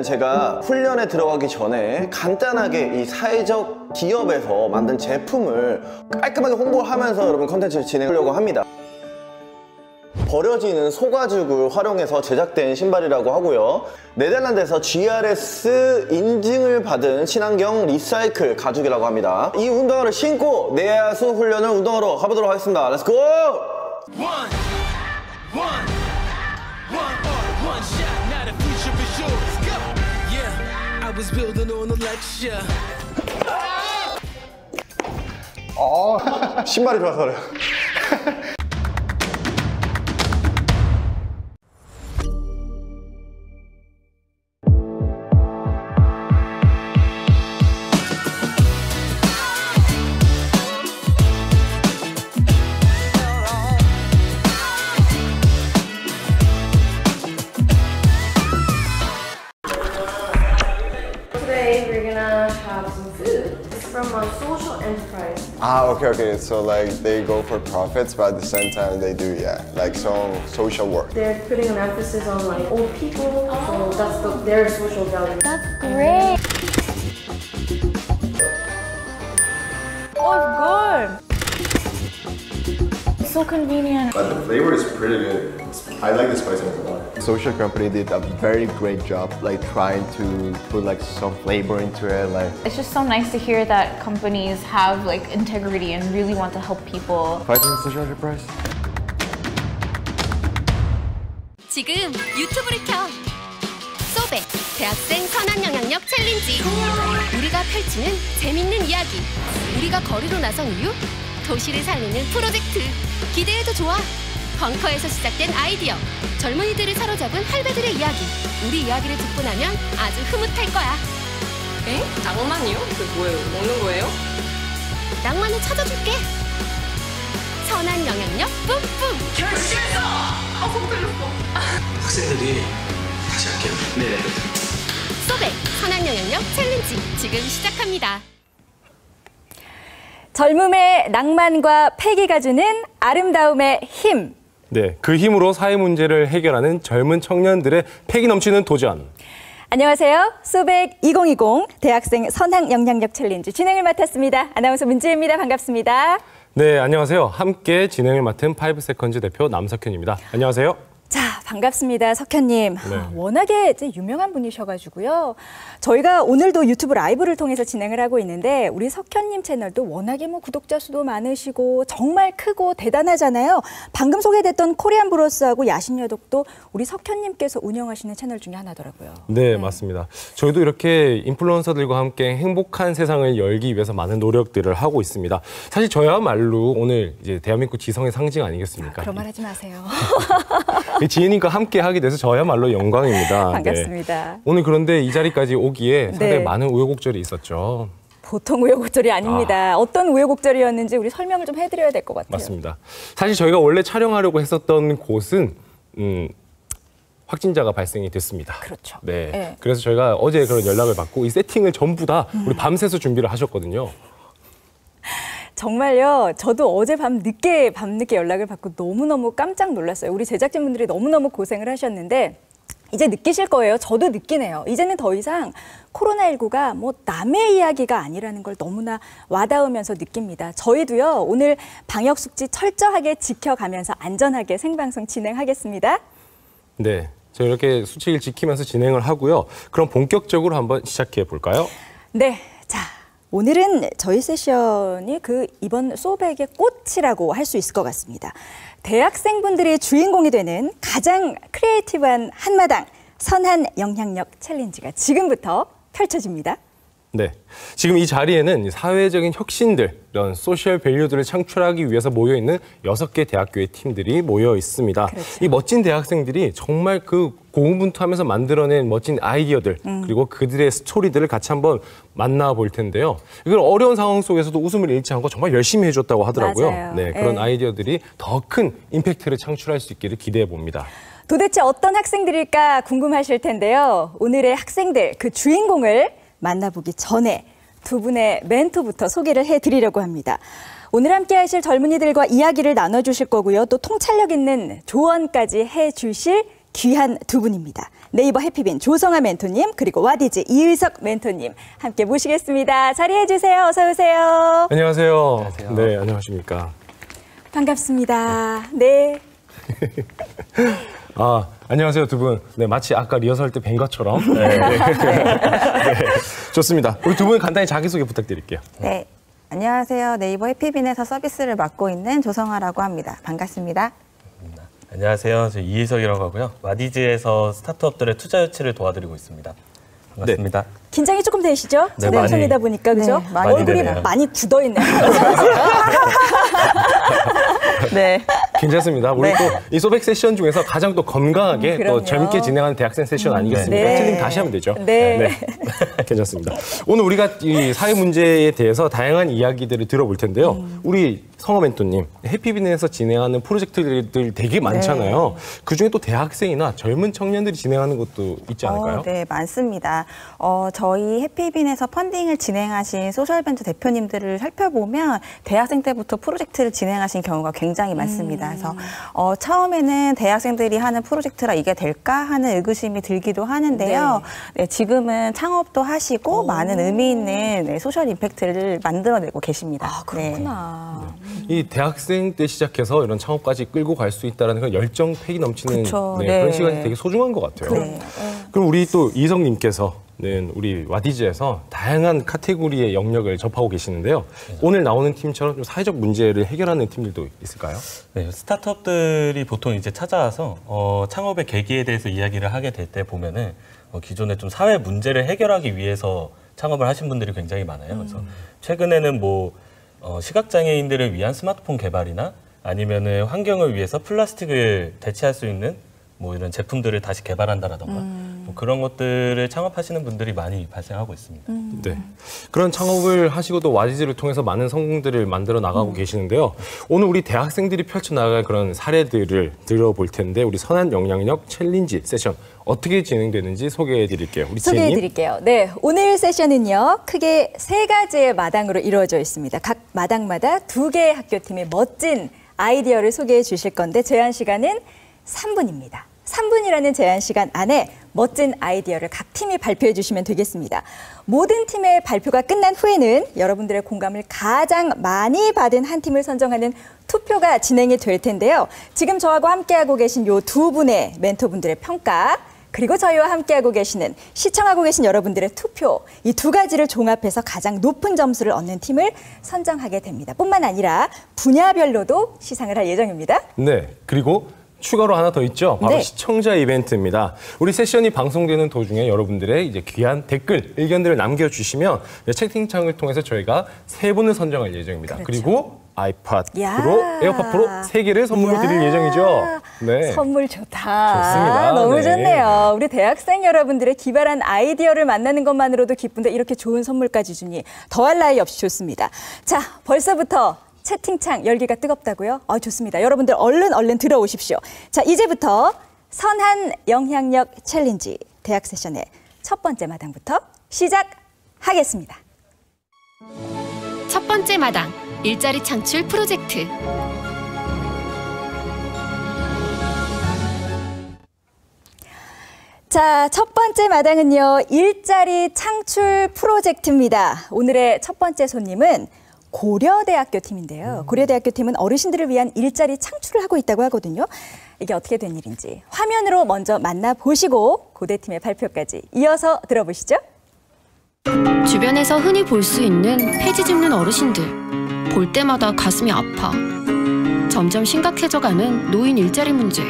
제가 훈련에 들어가기 전에 간단하게 이 사회적 기업에서 만든 제품을 깔끔하게 홍보를 하면서 여러분 컨텐츠를 진행하려고 합니다. 버려지는 소가죽을 활용해서 제작된 신발이라고 하고요. 네덜란드에서 GRS 인증을 받은 친환경 리사이클 가죽이라고 합니다. 이 운동화를 신고 내야수 훈련을 운동하러 가보도록 하겠습니다. 렛츠고! 신발이 좋아서 그래요. Today we're gonna have some food. It's from a social enterprise. Okay. So like they go for profits, but at the same time they do, like some social work. They're putting an emphasis on like old people, so that's their social value. That's great. Oh, it's good. So convenient. But the flavor is pretty good. I like the spiciness a lot. Social company did a very great job, like trying to put like some flavor into it. Like It's just so nice to hear that companies have like integrity and really want to help people. fighting social enterprise. 지금 유튜브를 켜. 소백 대학생 선한 영향력 챌린지. 우리가 펼치는 재밌는 이야기. 우리가 거리로 나선 이유. 도시를 살리는 프로젝트. 기대해도 좋아. 벙커에서 시작된 아이디어. 젊은이들을 사로잡은 할배들의 이야기. 우리 이야기를 듣고 나면 아주 흐뭇할 거야. 에? 낭만이요? 그게 뭐예요? 먹는 거예요? 낭만을 찾아줄게. 선한 영향력 뿜뿜. 결심했어! 속 들렸어. 학생들이 다시 할게요. 네네. 소백 선한 영향력 챌린지 지금 시작합니다. 젊음의 낭만과 패기가 주는 아름다움의 힘. 네, 그 힘으로 사회 문제를 해결하는 젊은 청년들의 패기 넘치는 도전. 안녕하세요. 소백 2020 대학생 선한 영향력 챌린지 진행을 맡았습니다. 아나운서 문지혜입니다. 반갑습니다. 네, 안녕하세요. 함께 진행을 맡은 5세컨즈 대표 남석현입니다. 안녕하세요. 자, 반갑습니다. 석현님. 네. 워낙에 이제 유명한 분이셔가지고요. 저희가 오늘도 유튜브 라이브를 통해서 진행을 하고 있는데 우리 석현님 채널도 워낙에 뭐 구독자 수도 많으시고 정말 크고 대단하잖아요. 방금 소개됐던 코리안 브로스하고 야심야독도 우리 석현님께서 운영하시는 채널 중에 하나더라고요. 네, 맞습니다. 저희도 이렇게 인플루언서들과 함께 행복한 세상을 열기 위해서 많은 노력들을 하고 있습니다. 사실 저야말로 오늘 이제 대한민국 지성의 상징 아니겠습니까? 그런 말 하지 마세요. 지혜님과 함께 하게 돼서 저야말로 영광입니다. 반갑습니다. 네. 오늘 그런데 이 자리까지 오기에 상당히 네. 많은 우여곡절이 있었죠. 보통 우여곡절이 아닙니다. 어떤 우여곡절이었는지 우리 설명을 좀 해드려야 될 것 같아요. 맞습니다. 사실 저희가 원래 촬영하려고 했었던 곳은 확진자가 발생이 됐습니다. 그렇죠. 네. 네. 그래서 저희가 어제 그런 연락을 받고 이 세팅을 전부 다 우리 밤새서 준비를 하셨거든요. 정말요. 저도 어제 밤늦게 연락을 받고 너무너무 깜짝 놀랐어요. 우리 제작진분들이 너무너무 고생을 하셨는데 이제 느끼실 거예요. 저도 느끼네요. 이제는 더 이상 코로나19가 뭐 남의 이야기가 아니라는 걸 너무나 와닿으면서 느낍니다. 저희도요. 오늘 방역 수칙 철저하게 지켜가면서 안전하게 생방송 진행하겠습니다. 네. 저희 이렇게 수칙을 지키면서 진행을 하고요. 그럼 본격적으로 한번 시작해 볼까요? 네. 자, 오늘은 저희 세션이 이번 소백의 꽃이라고 할 수 있을 것 같습니다. 대학생분들이 주인공이 되는 가장 크리에이티브한 한마당 선한 영향력 챌린지가 지금부터 펼쳐집니다. 네, 지금 이 자리에는 사회적인 혁신들, 이런 소셜 밸류들을 창출하기 위해서 모여있는 6개 대학교의 팀들이 모여 있습니다. 그렇죠. 이 멋진 대학생들이 정말 그 고군분투하면서 만들어낸 멋진 아이디어들 그리고 그들의 스토리들을 같이 한번 만나볼 텐데요. 이걸 어려운 상황 속에서도 웃음을 잃지 않고 정말 열심히 해줬다고 하더라고요. 맞아요. 네, 그런 네. 아이디어들이 더 큰 임팩트를 창출할 수 있기를 기대해 봅니다. 도대체 어떤 학생들일까 궁금하실 텐데요. 오늘의 학생들, 그 주인공을 만나보기 전에 두 분의 멘토부터 소개를 해드리려고 합니다. 오늘 함께 하실 젊은이들과 이야기를 나눠주실 거고요. 또 통찰력 있는 조언까지 해주실 귀한 두 분입니다. 네이버 해피빈 조성아 멘토님 그리고 와디즈 이의석 멘토님 함께 모시겠습니다. 자리해 주세요. 어서 오세요. 안녕하세요. 네, 안녕하십니까. 반갑습니다. 네. 아, 안녕하세요, 두 분. 네, 마치 아까 리허설 때 뵌 것처럼. 네. 네. 좋습니다. 우리 두 분 간단히 자기소개 부탁드릴게요. 네. 안녕하세요. 네이버 해피빈에서 서비스를 맡고 있는 조성아라고 합니다. 반갑습니다. 안녕하세요. 저 이희석이라고 하고요. 와디즈에서 스타트업들의 투자 유치를 도와드리고 있습니다. 반갑습니다. 네. 긴장이 조금 되시죠? 네, 처음이다 보니까 그죠? 네, 많이 얼굴이 되네요. 많이 굳어 있네요. 네. 괜찮습니다. 우리 네. 또 이 소백 세션 중에서 가장 또 건강하게 그럼요. 또 재밌게 진행하는 대학생 세션 아니겠습니까? 네. 챌린지 다시 하면 되죠. 네. 괜찮습니다. 오늘 우리가 이 사회 문제에 대해서 다양한 이야기들을 들어볼 텐데요. 우리 성호 멘토님, 해피빈에서 진행하는 프로젝트들 되게 많잖아요. 그중에 또 대학생이나 젊은 청년들이 진행하는 것도 있지 않을까요? 네, 많습니다. 저희 해피빈에서 펀딩을 진행하신 소셜벤처 대표님들을 살펴보면 대학생 때부터 프로젝트를 진행하신 경우가 굉장히 많습니다. 그래서 처음에는 대학생들이 하는 프로젝트라 이게 될까 하는 의구심이 들기도 하는데요. 네, 지금은 창업도 하시고 많은 의미 있는 네, 소셜 임팩트를 만들어내고 계십니다. 아, 그렇구나. 이 대학생 때 시작해서 이런 창업까지 끌고 갈 수 있다는 그런 열정, 패기 넘치는 그쵸, 네, 네. 그런 시간이 되게 소중한 것 같아요. 네. 그럼 우리 또 이성님께서는 우리 와디즈에서 다양한 카테고리의 영역을 접하고 계시는데요. 오늘 나오는 팀처럼 좀 사회적 문제를 해결하는 팀들도 있을까요? 네, 스타트업들이 보통 이제 찾아와서 창업의 계기에 대해서 이야기를 하게 될 때 보면은 기존에 좀 사회 문제를 해결하기 위해서 창업을 하신 분들이 굉장히 많아요. 그래서 최근에는 뭐 시각장애인들을 위한 스마트폰 개발이나 아니면은 환경을 위해서 플라스틱을 대체할 수 있는 뭐 이런 제품들을 다시 개발한다라던가 뭐 그런 것들을 창업하시는 분들이 많이 발생하고 있습니다. 네. 그런 창업을 하시고도 와디즈를 통해서 많은 성공들을 만들어 나가고 계시는데요. 오늘 우리 대학생들이 펼쳐나갈 그런 사례들을 들어볼 텐데 우리 선한 영향력 챌린지 세션 어떻게 진행되는지 소개해 드릴게요. 우리 소개해 지혜님. 드릴게요. 네, 오늘 세션은요. 크게 3가지의 마당으로 이루어져 있습니다. 각 마당마다 2개의 학교팀의 멋진 아이디어를 소개해 주실 건데 제한 시간은 3분입니다. 3분이라는 제한 시간 안에 멋진 아이디어를 각 팀이 발표해 주시면 되겠습니다. 모든 팀의 발표가 끝난 후에는 여러분들의 공감을 가장 많이 받은 한 팀을 선정하는 투표가 진행이 될 텐데요. 지금 저하고 함께하고 계신 요 2분의 멘토분들의 평가 그리고 저희와 함께하고 계시는 시청하고 계신 여러분들의 투표 이 2가지를 종합해서 가장 높은 점수를 얻는 팀을 선정하게 됩니다. 뿐만 아니라 분야별로도 시상을 할 예정입니다. 네. 그리고 추가로 하나 더 있죠. 바로 네. 시청자 이벤트입니다. 우리 세션이 방송되는 도중에 여러분들의 이제 귀한 댓글, 의견들을 남겨주시면 채팅창을 통해서 저희가 3분을 선정할 예정입니다. 그렇죠. 그리고 아이팟 야. 프로, 에어팟 프로 3개를 선물로 드릴 예정이죠. 네. 선물 좋다. 좋습니다. 너무 네. 좋네요. 우리 대학생 여러분들의 기발한 아이디어를 만나는 것만으로도 기쁜데 이렇게 좋은 선물까지 주니 더할 나위 없이 좋습니다. 자, 벌써부터 채팅창 열기가 뜨겁다고요? 좋습니다. 여러분들 얼른 들어오십시오. 자, 이제부터 선한 영향력 챌린지 대학 세션의 첫 번째 마당부터 시작하겠습니다. 첫 번째 마당, 일자리 창출 프로젝트. 자, 첫 번째 마당은요. 일자리 창출 프로젝트입니다. 오늘의 첫 번째 손님은 고려대학교 팀인데요. 고려대학교 팀은 어르신들을 위한 일자리 창출을 하고 있다고 하거든요. 이게 어떻게 된 일인지 화면으로 먼저 만나보시고 고대팀의 발표까지 이어서 들어보시죠. 주변에서 흔히 볼 수 있는 폐지 줍는 어르신들. 볼 때마다 가슴이 아파. 점점 심각해져가는 노인 일자리 문제.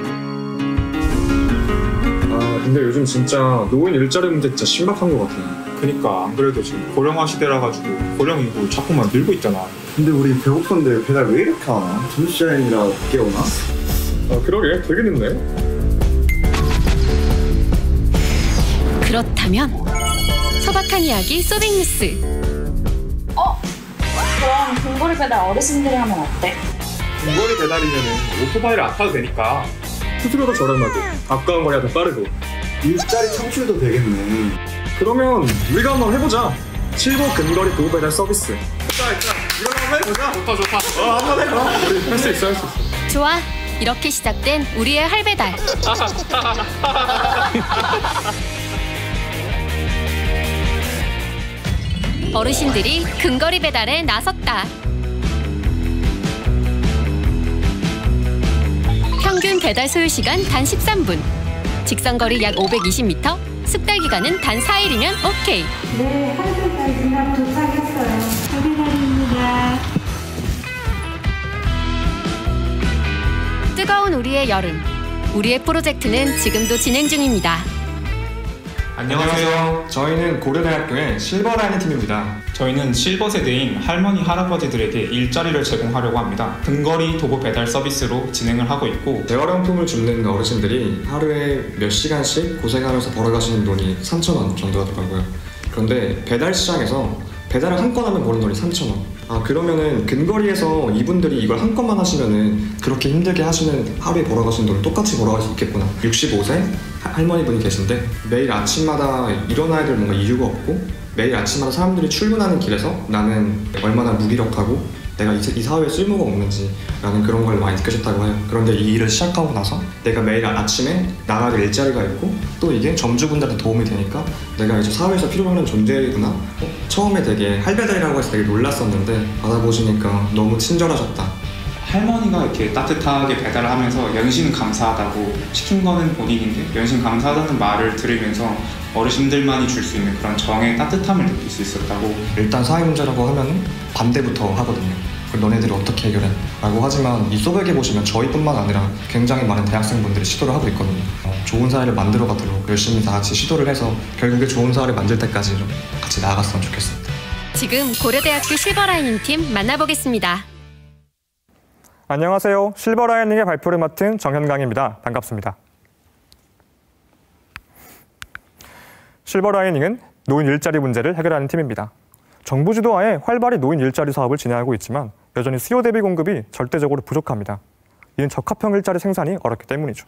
근데 요즘 진짜 노인 일자리 문제 진짜 심각한 것 같아요. 그러니까 안 그래도 지금 고령화 시대라 가지고 고령인구 자꾸만 늘고 있잖아. 근데 우리 배고픈데 배달 왜 이렇게 안 와? 점심시간이라 늦게 오나? 그러게 되게 늦네. 그렇다면 소박한 이야기 소백뉴스. 그럼 봉고리 배달 어르신들이 하면 어때? 중거리 배달이면 오토바이를 안 타도 되니까 수수료도 저렴하고 가까운 거리가 더 빠르고 일자리 창출도 되겠네. 그러면 우리가 한번 해보자. 7보 근거리 도보 배달 서비스. 자, 이거 한번 해보자. 좋다. 한번 해봐. 우리 할 수 있어. 좋아, 이렇게 시작된 우리의 할배달. 어르신들이 근거리 배달에 나섰다. 평균 배달 소요 시간 단 13분. 직선거리 약 520m, 숙달 기간은 단 4일이면 오케이. 네, 한국까지만 도착했어요. 소비날입니다. 뜨거운 우리의 여름. 우리의 프로젝트는 지금도 진행 중입니다. 안녕하세요. 저희는 고려대학교의 실버라이닝 팀입니다. 저희는 실버 세대인 할머니, 할아버지들에게 일자리를 제공하려고 합니다. 근거리 도보 배달 서비스로 진행을 하고 있고 재활용품을 줍는 어르신들이 하루에 몇 시간씩 고생하면서 벌어가시는 돈이 3,000원 정도 하더라고요. 그런데 배달 시장에서 배달을 한 건 하면 버는 돈이 3,000원. 그러면은 근거리에서 이분들이 이걸 한 건만 하시면은 그렇게 힘들게 하시는 하루에 벌어가시는 돈을 똑같이 벌어갈 수 있겠구나. 65세 할머니분이 계신데 매일 아침마다 일어나야 될 뭔가 이유가 없고 매일 아침마다 사람들이 출근하는 길에서 나는 얼마나 무기력하고 내가 이 사회에 쓸모가 없는지 라는 그런 걸 많이 느끼셨다고 해요. 그런데 이 일을 시작하고 나서 내가 매일 아침에 나가야 될 일자리가 있고 또 이게 점주분들한테 도움이 되니까 내가 이제 사회에서 필요하는 존재구나. 처음에 되게 할배달이라고 해서 되게 놀랐었는데 받아보시니까 너무 친절하셨다. 할머니가 이렇게 따뜻하게 배달을 하면서 연신 감사하다고 시킨 거는 본인인데 연신 감사하다는 말을 들으면서 어르신들만이 줄 수 있는 그런 정의 따뜻함을 느낄 수 있었다고. 일단 사회 문제라고 하면 반대부터 하거든요. 너네들이 어떻게 해결해? 라고 하지만 이 소백에 보시면 저희뿐만 아니라 굉장히 많은 대학생분들이 시도를 하고 있거든요. 좋은 사회를 만들어 가도록 열심히 다 같이 시도를 해서 결국에 좋은 사회를 만들 때까지 같이 나아갔으면 좋겠습니다. 지금 고려대학교 실버라이닝 팀 만나보겠습니다. 안녕하세요. 실버라이닝의 발표를 맡은 정현강입니다. 반갑습니다. 실버라이닝은 노인 일자리 문제를 해결하는 팀입니다. 정부 주도하에 활발히 노인 일자리 사업을 진행하고 있지만 여전히 수요 대비 공급이 절대적으로 부족합니다. 이는 적합형 일자리 생산이 어렵기 때문이죠.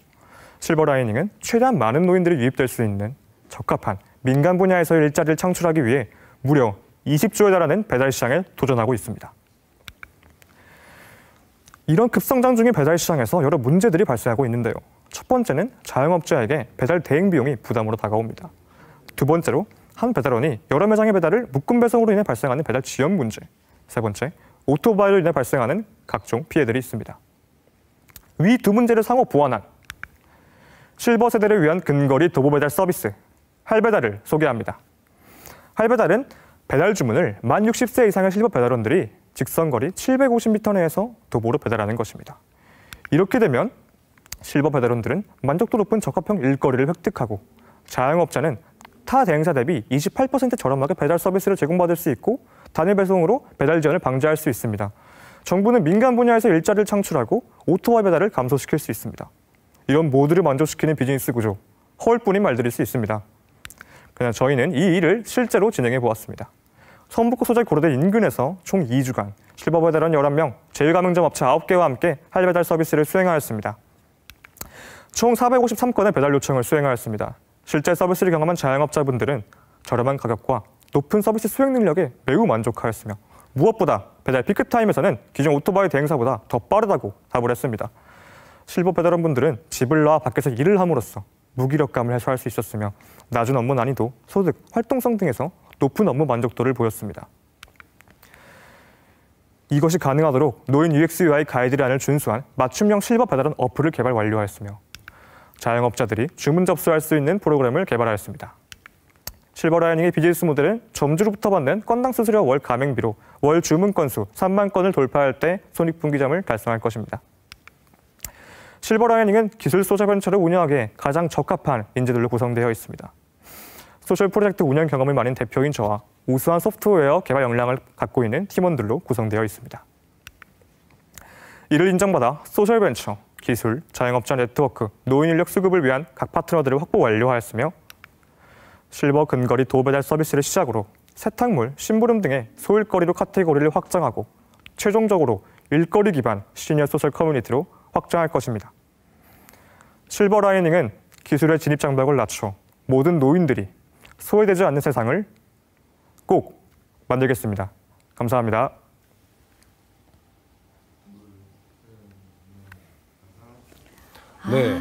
실버라이닝은 최대한 많은 노인들이 유입될 수 있는 적합한 민간 분야에서의 일자리를 창출하기 위해 무려 20조에 달하는 배달 시장에 도전하고 있습니다. 이런 급성장 중인 배달 시장에서 여러 문제들이 발생하고 있는데요. 첫 번째는 자영업자에게 배달 대행 비용이 부담으로 다가옵니다. 두 번째로 한 배달원이 여러 매장의 배달을 묶음 배송으로 인해 발생하는 배달 지연 문제. 세 번째, 오토바이로 인해 발생하는 각종 피해들이 있습니다. 위 두 문제를 상호 보완한 실버 세대를 위한 근거리 도보 배달 서비스 할배달을 소개합니다. 할배달은 배달 주문을 만 60세 이상의 실버 배달원들이 직선거리 750m 내에서 도보로 배달하는 것입니다. 이렇게 되면 실버 배달원들은 만족도 높은 적합형 일거리를 획득하고 자영업자는 타 대행사 대비 28% 저렴하게 배달 서비스를 제공받을 수 있고 단일 배송으로 배달 지연을 방지할 수 있습니다. 정부는 민간 분야에서 일자리를 창출하고 오토바이 배달을 감소시킬 수 있습니다. 이런 모두를 만족시키는 비즈니스 구조, 허울뿐인 말들일 수 있습니다. 그냥 저희는 이 일을 실제로 진행해 보았습니다. 성북구 소재 고려대 인근에서 총 2주간 실버 배달원 11명, 제일가맹점 업체 9개와 함께 할배달 서비스를 수행하였습니다. 총 453건의 배달 요청을 수행하였습니다. 실제 서비스를 경험한 자영업자분들은 저렴한 가격과 높은 서비스 수행 능력에 매우 만족하였으며 무엇보다 배달 피크타임에서는 기존 오토바이 대행사보다 더 빠르다고 답을 했습니다. 실버 배달원분들은 집을 나와 밖에서 일을 함으로써 무기력감을 해소할 수 있었으며 낮은 업무 난이도, 소득, 활동성 등에서 높은 업무 만족도를 보였습니다. 이것이 가능하도록 노인 UX UI 가이드라인을 준수한 맞춤형 실버 배달원 어플을 개발 완료하였으며 자영업자들이 주문 접수할 수 있는 프로그램을 개발하였습니다. 실버라이닝의 비즈니스 모델은 점주로부터 받는 건당 수수료 월 가맹비로 월 주문 건수 3만 건을 돌파할 때 손익분기점을 달성할 것입니다. 실버라이닝은 기술 소셜벤처를 운영하기에 가장 적합한 인재들로 구성되어 있습니다. 소셜 프로젝트 운영 경험이 많은 대표인 저와 우수한 소프트웨어 개발 역량을 갖고 있는 팀원들로 구성되어 있습니다. 이를 인정받아 소셜벤처, 기술, 자영업자 네트워크, 노인 인력 수급을 위한 각 파트너들을 확보 완료하였으며 실버 근거리 도배달 서비스를 시작으로 세탁물, 심부름 등의 소일거리로 카테고리를 확장하고 최종적으로 일거리 기반 시니어 소셜 커뮤니티로 확장할 것입니다. 실버라이닝은 기술의 진입 장벽을 낮춰 모든 노인들이 소외되지 않는 세상을 꼭 만들겠습니다. 감사합니다. 네.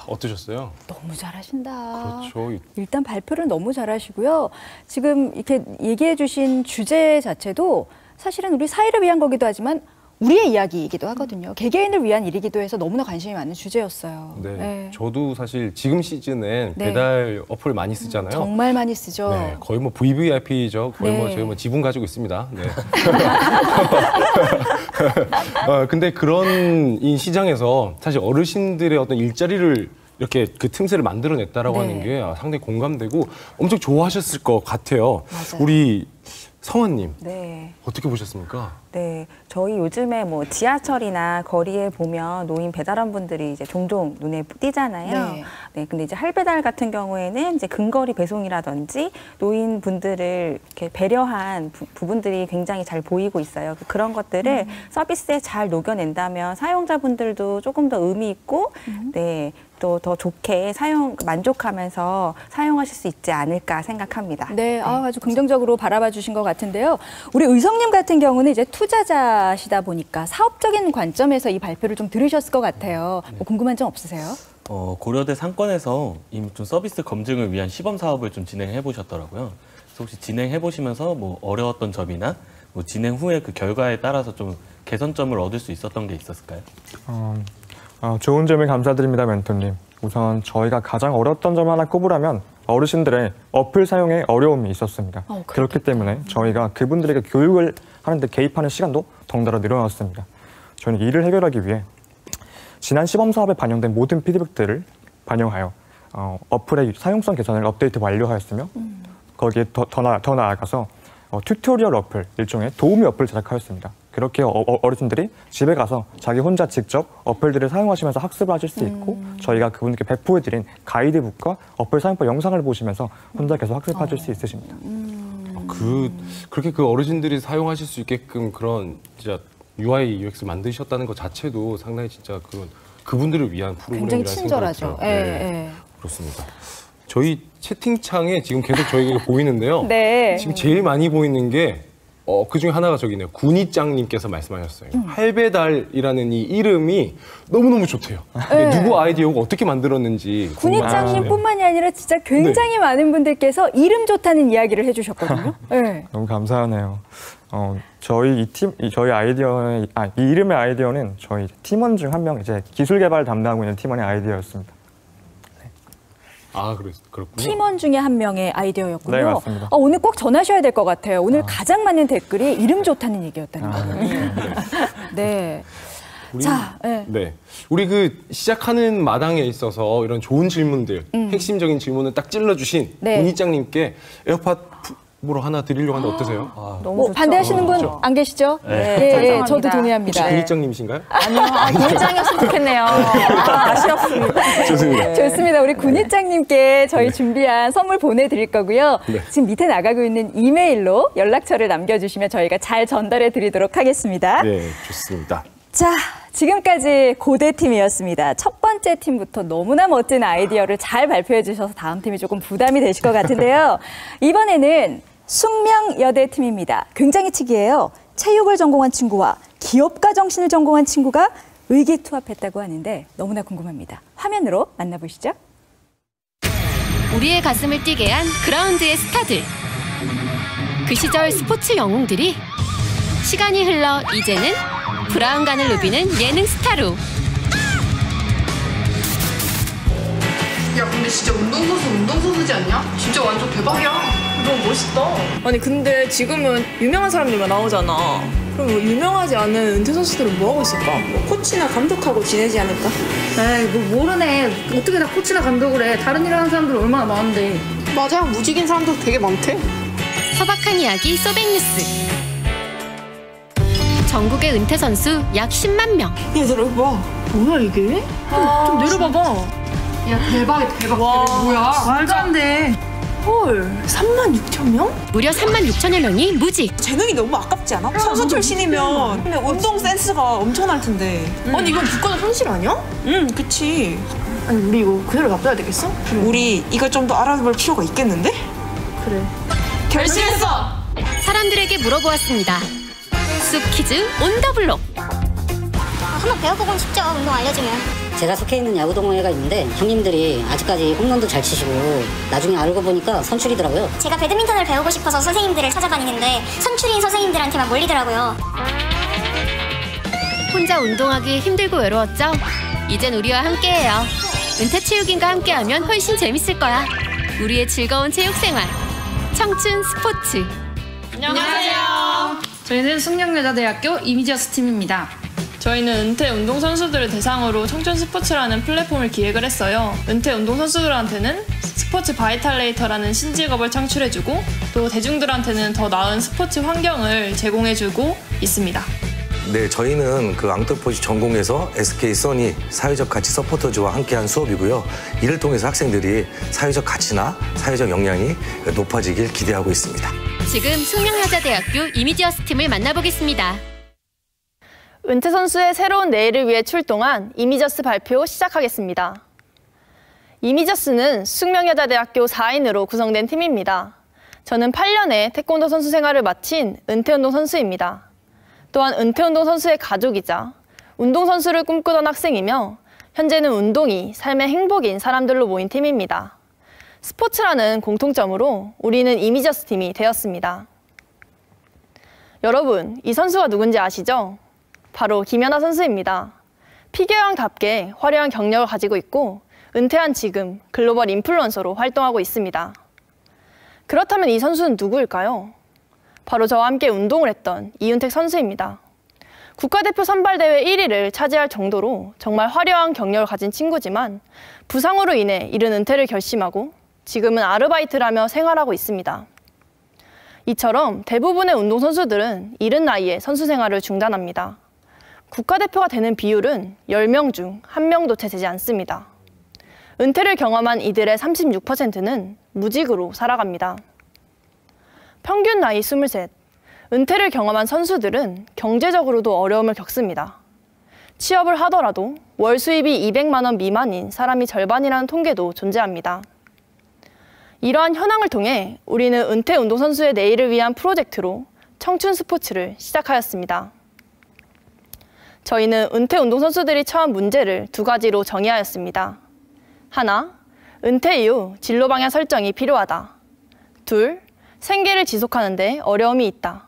어떠셨어요? 너무 잘하신다. 그렇죠. 일단 발표를 너무 잘하시고요. 지금 이렇게 얘기해 주신 주제 자체도 사실은 우리 사회를 위한 거기도 하지만 우리의 이야기이기도 하거든요. 개개인을 위한 일이기도 해서 너무나 관심이 많은 주제였어요. 네. 네. 저도 사실 지금 시즌엔 네. 배달 어플 많이 쓰잖아요. 정말 많이 쓰죠. 네. 거의 뭐 VVIP죠. 거의 네. 뭐 저희 뭐 지분 가지고 있습니다. 네. 근데 그런 이 시장에서 사실 어르신들의 어떤 일자리를 이렇게 그 틈새를 만들어냈다라고 네. 하는 게 상당히 공감되고 엄청 좋아하셨을 것 같아요. 맞아요. 우리 성환님 네. 어떻게 보셨습니까? 네, 저희 요즘에 뭐 지하철이나 거리에 보면 노인 배달원분들이 이제 종종 눈에 띄잖아요. 네. 네, 근데 이제 할배달 같은 경우에는 이제 근거리 배송이라든지 노인분들을 이렇게 배려한 부분들이 굉장히 잘 보이고 있어요. 그런 것들을 서비스에 잘 녹여낸다면 사용자분들도 조금 더 의미 있고, 네, 또 더 좋게 만족하면서 사용하실 수 있지 않을까 생각합니다. 네, 아주 긍정적으로 바라봐 주신 것 같은데요. 우리 의성님 같은 경우는 이제 투자자시다 보니까 사업적인 관점에서 이 발표를 좀 들으셨을 것 같아요. 뭐 궁금한 점 없으세요? 고려대 상권에서 이미 좀 서비스 검증을 위한 시범 사업을 좀 진행해 보셨더라고요. 그래서 혹시 진행해 보시면서 뭐 어려웠던 점이나 뭐 진행 후에 그 결과에 따라서 좀 개선점을 얻을 수 있었던 게 있었을까요? 좋은 질문 감사드립니다, 멘토님. 우선 저희가 가장 어려웠던 점 하나 꼽으라면 어르신들의 어플 사용에 어려움이 있었습니다. 그렇기 때문에 저희가 그분들에게 교육을 하는데 개입하는 시간도 덩달아 늘어났습니다. 저희는 이를 해결하기 위해 지난 시범 사업에 반영된 모든 피드백들을 반영하여 어플의 사용성 개선을 업데이트 완료하였으며 거기에 더 나아가서 튜토리얼 어플, 일종의 도우미 어플을 제작하였습니다. 그렇게 어르신들이 집에 가서 자기 혼자 직접 어플들을 사용하시면서 학습을 하실 수 있고 저희가 그분께 배포해드린 가이드북과 어플 사용법 영상을 보시면서 혼자 계속 학습하실 수 있으십니다. 그렇게 그 어르신들이 사용하실 수 있게끔 그런 진짜 UI, UX를 만드셨다는 것 자체도 상당히 진짜 그분들을 위한 프로그램이라는 굉장히 생각이 친절하죠. 들어요. 네. 그렇습니다. 저희 채팅창에 지금 계속 저희가 보이는데요. 네. 지금 제일 많이 보이는 게 그중에 하나가 저기네요. 군이짱님께서 말씀하셨어요. 할배달이라는 이 이름이 너무너무 좋대요. 네. 누구 아이디어고 어떻게 만들었는지. 군이짱님뿐만이 아니라 진짜 굉장히 많은 분들께서 이름 좋다는 이야기를 해주셨거든요. 네. 너무 감사하네요. 저희 아이디어의 이 이름의 아이디어는 저희 팀원 중 한 명 이제 기술 개발 담당하고 있는 팀원의 아이디어였습니다. 그렇군요. 팀원 중에 한 명의 아이디어였군요. 네, 맞습니다. 오늘 꼭 전하셔야 될 것 같아요. 오늘 가장 많은 댓글이 이름 좋다는 얘기였다는 거예요. 네. 네. 우리 시작하는 마당에 있어서 이런 좋은 질문들, 핵심적인 질문을 딱 찔러주신 군이짱님께 에어팟 프로 하나 드리려고 하는데 어떠세요? 너무 반대하시는 분 안 계시죠? 네. 저도 동의합니다. 혹시 군이짱님이신가요? 아니요, 군이짱이었으면 좋겠네요. 아쉬웠습니다. 좋습니다. 좋습니다. 우리 군이짱님께 저희 준비한 선물 보내드릴 거고요. 네. 지금 밑에 나가고 있는 이메일로 연락처를 남겨주시면 저희가 잘 전달해 드리도록 하겠습니다. 네, 좋습니다. 자, 지금까지 고대팀이었습니다. 첫 번째 팀부터 너무나 멋진 아이디어를 잘 발표해 주셔서 다음 팀이 조금 부담이 되실 것 같은데요. 이번에는 숙명여대팀입니다. 굉장히 특이해요. 체육을 전공한 친구와 기업가 정신을 전공한 친구가 의기투합했다고 하는데 너무나 궁금합니다. 화면으로 만나보시죠. 우리의 가슴을 뛰게 한 그라운드의 스타들. 그 시절 스포츠 영웅들이 시간이 흘러 이제는 브라운관을 누비는 예능 스타로. 야 근데 진짜 운동선수지 않냐? 진짜 완전 대박이야. 너무 멋있다. 아니 근데 지금은 유명한 사람들만 나오잖아. 그럼 유명하지 않은 은퇴 선수들은 뭐 하고 있을까? 뭐 코치나 감독하고 지내지 않을까? 에이 뭐 모르네. 어떻게 다 코치나 감독을 해. 다른 일 하는 사람들 얼마나 많은데. 맞아, 무직인 사람도 되게 많대. 소박한 이야기 소백뉴스. 전국의 은퇴 선수 약 10만 명. 얘들아 봐. 뭐야 이게? 좀 내려봐봐. 야 대박. 와, 뭐야? 말도 안 돼. 헐, 36,000명? 무려 36,000여 명이 무직. 재능이 너무 아깝지 않아? 선수 출신이면. 근데 운동 센스가 엄청날 텐데. 아니 이건 국가적 현실 아니야? 응, 그치. 아니 우리 이거 그대로 놔둬야 되겠어? 우리 이걸 좀 더 알아볼 필요가 있겠는데? 그래. 결심했어! 사람들에게 물어보았습니다. 쑥 퀴즈 온 더 블록. 한번 배워보고 싶죠. 운동 알려주면. 제가 속해 있는 야구 동호회가 있는데 형님들이 아직까지 홈런도 잘 치시고 나중에 알고 보니까 선출이더라고요. 제가 배드민턴을 배우고 싶어서 선생님들을 찾아다니는데 선출인 선생님들한테만 몰리더라고요. 혼자 운동하기 힘들고 외로웠죠? 이젠 우리와 함께해요. 은퇴체육인과 함께하면 훨씬 재밌을 거야. 우리의 즐거운 체육생활. 청춘 스포츠. 안녕하세요. 저희는 숙명여자대학교 이미지어스 팀입니다. 저희는 은퇴 운동선수들을 대상으로 청춘 스포츠라는 플랫폼을 기획을 했어요. 은퇴 운동선수들한테는 스포츠 바이탈레이터라는 신직업을 창출해주고 또 대중들한테는 더 나은 스포츠 환경을 제공해주고 있습니다. 네, 저희는 그 앙트포지 전공에서 SK 써니 사회적 가치 서포터즈와 함께한 수업이고요. 이를 통해서 학생들이 사회적 가치나 사회적 역량이 높아지길 기대하고 있습니다. 지금 숙명여자대학교 이미지어스 팀을 만나보겠습니다. 은퇴 선수의 새로운 내일을 위해 출동한 이미저스 발표 시작하겠습니다. 이미저스는 숙명여자대학교 4인으로 구성된 팀입니다. 저는 8년의 태권도 선수 생활을 마친 은퇴운동 선수입니다. 또한 은퇴운동 선수의 가족이자 운동선수를 꿈꾸던 학생이며 현재는 운동이 삶의 행복인 사람들로 모인 팀입니다. 스포츠라는 공통점으로 우리는 이미저스 팀이 되었습니다. 여러분, 이 선수가 누군지 아시죠? 바로 김연아 선수입니다. 피겨왕답게 화려한 경력을 가지고 있고 은퇴한 지금 글로벌 인플루언서로 활동하고 있습니다. 그렇다면 이 선수는 누구일까요? 바로 저와 함께 운동을 했던 이윤택 선수입니다. 국가대표 선발대회 1위를 차지할 정도로 정말 화려한 경력을 가진 친구지만 부상으로 인해 이른 은퇴를 결심하고 지금은 아르바이트를 하며 생활하고 있습니다. 이처럼 대부분의 운동선수들은 이른 나이에 선수 생활을 중단합니다. 국가대표가 되는 비율은 10명 중 1명도 채 되지 않습니다. 은퇴를 경험한 이들의 36%는 무직으로 살아갑니다. 평균 나이 23, 은퇴를 경험한 선수들은 경제적으로도 어려움을 겪습니다. 취업을 하더라도 월 수입이 200만 원 미만인 사람이 절반이라는 통계도 존재합니다. 이러한 현황을 통해 우리는 은퇴 운동선수의 내일을 위한 프로젝트로 청춘 스포츠를 시작하였습니다. 저희는 은퇴 운동선수들이 처한 문제를 2가지로 정의하였습니다. 하나, 은퇴 이후 진로 방향 설정이 필요하다. 둘, 생계를 지속하는 데 어려움이 있다.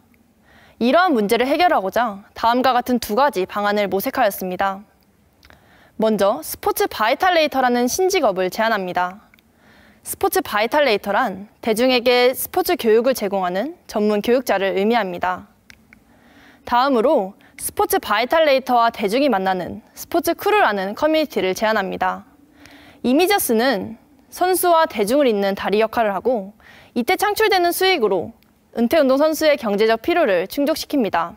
이러한 문제를 해결하고자 다음과 같은 2가지 방안을 모색하였습니다. 먼저 스포츠 바이탈레이터라는 신직업을 제안합니다. 스포츠 바이탈레이터란 대중에게 스포츠 교육을 제공하는 전문 교육자를 의미합니다. 다음으로 스포츠 바이탈레이터와 대중이 만나는 스포츠 크루라는 커뮤니티를 제안합니다. 이미저스는 선수와 대중을 잇는 다리 역할을 하고 이때 창출되는 수익으로 은퇴운동 선수의 경제적 필요를 충족시킵니다.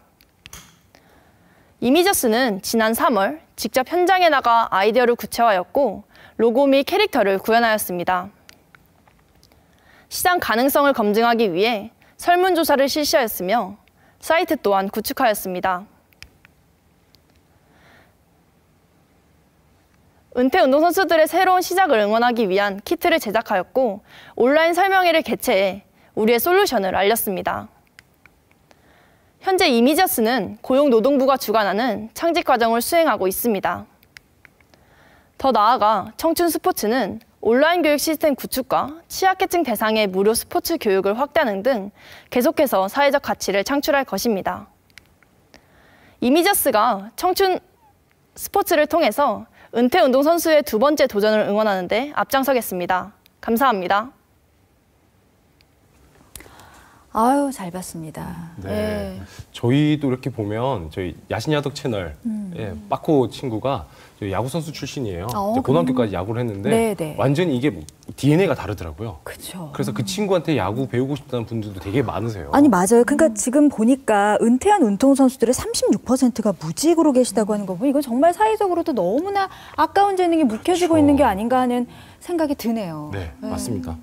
이미저스는 지난 3월 직접 현장에 나가 아이디어를 구체화하였고 로고 및 캐릭터를 구현하였습니다. 시장 가능성을 검증하기 위해 설문조사를 실시하였으며 사이트 또한 구축하였습니다. 은퇴 운동선수들의 새로운 시작을 응원하기 위한 키트를 제작하였고 온라인 설명회를 개최해 우리의 솔루션을 알렸습니다. 현재 이미저스는 고용노동부가 주관하는 창직 과정을 수행하고 있습니다. 더 나아가 청춘 스포츠는 온라인 교육 시스템 구축과 취약계층 대상의 무료 스포츠 교육을 확대하는 등 계속해서 사회적 가치를 창출할 것입니다. 이미저스가 청춘 스포츠를 통해서 은퇴 운동선수의 2번째 도전을 응원하는 데 앞장서겠습니다. 감사합니다. 아유, 잘 봤습니다. 네. 저희도 이렇게 보면 저희 야신야덕 채널 빠코 친구가 야구 선수 출신이에요. 고등학교까지 야구를 했는데 네네. 완전히 이게 DNA가 다르더라고요. 그렇죠. 그래서 그 친구한테 야구 배우고 싶다는 분들도 되게 많으세요. 아니 맞아요. 그러니까 지금 보니까 은퇴한 운동선수들의 36%가 무직으로 계시다고 하는 거 보면 이건 정말 사회적으로도 너무나 아까운 재능이 묵혀지고 있는 게 아닌가 하는 생각이 드네요. 네, 맞습니다.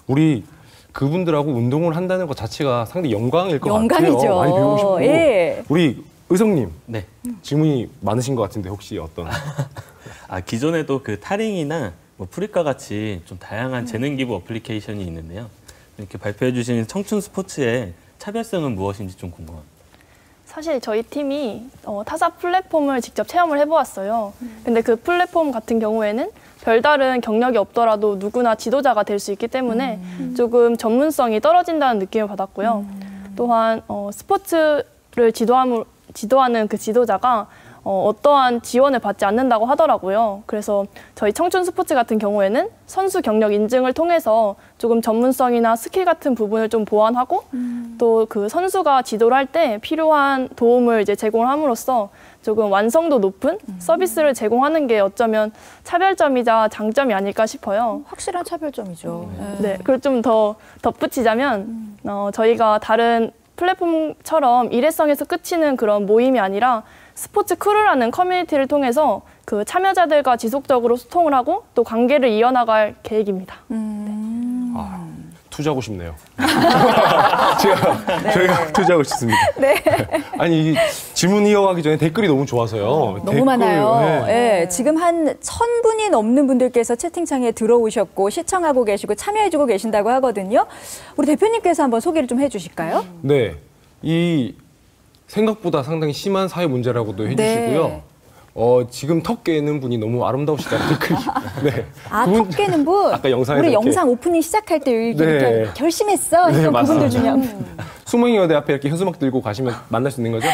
우리 그분들하고 운동을 한다는 것 자체가 상당히 영광일 것 영광이죠. 같아요. 많이 배우고 싶고. 예. 우리 의성님, 네. 질문이 많으신 것 같은데 혹시 어떤? 기존에도 그 타링이나 뭐 프리과 같이 좀 다양한 재능 기부 어플리케이션이 있는데요. 이렇게 발표해 주신 청춘 스포츠의 차별성은 무엇인지 좀 궁금합니다. 사실 저희 팀이 타사 플랫폼을 직접 체험을 해보았어요. 근데 그 플랫폼 같은 경우에는 별다른 경력이 없더라도 누구나 지도자가 될 수 있기 때문에 조금 전문성이 떨어진다는 느낌을 받았고요. 또한 스포츠를 지도하는 그 지도자가 어떠한 지원을 받지 않는다고 하더라고요. 그래서 저희 청춘 스포츠 같은 경우에는 선수 경력 인증을 통해서 조금 전문성이나 스킬 같은 부분을 좀 보완하고 또 그 선수가 지도를 할 때 필요한 도움을 이제 제공을 함으로써 조금 완성도 높은 서비스를 제공하는 게 어쩌면 차별점이자 장점이 아닐까 싶어요. 확실한 차별점이죠. 네, 그걸 좀 더 덧붙이자면 저희가 다른 플랫폼처럼 일회성에서 끝이는 그런 모임이 아니라 스포츠 크루라는 커뮤니티를 통해서 그 참여자들과 지속적으로 소통을 하고 또 관계를 이어나갈 계획입니다. 투자하고 싶네요. 저희가 투자하고 싶습니다. 네. 아니, 질문 이어가기 전에 댓글이 너무 좋아서요. 너무 많아요. 네. 지금 한 1000분이 넘는 분들께서 채팅창에 들어오셨고 시청하고 계시고 참여해주고 계신다고 하거든요. 우리 대표님께서 한번 소개를 좀 해주실까요? 네. 이 생각보다 상당히 심한 사회 문제라고도 해주시고요. 네. 지금 턱 깨는 분이 너무 아름다우시다는 댓글이. 네. 턱 깨는 분? 아까 영상에서 우리 이렇게. 영상 오프닝 시작할 때 이렇게 네. 결심했어. 네, 이런 그분들 중에. 수명이 여대 앞에 이렇게 현수막 들고 가시면 만날 수 있는 거죠?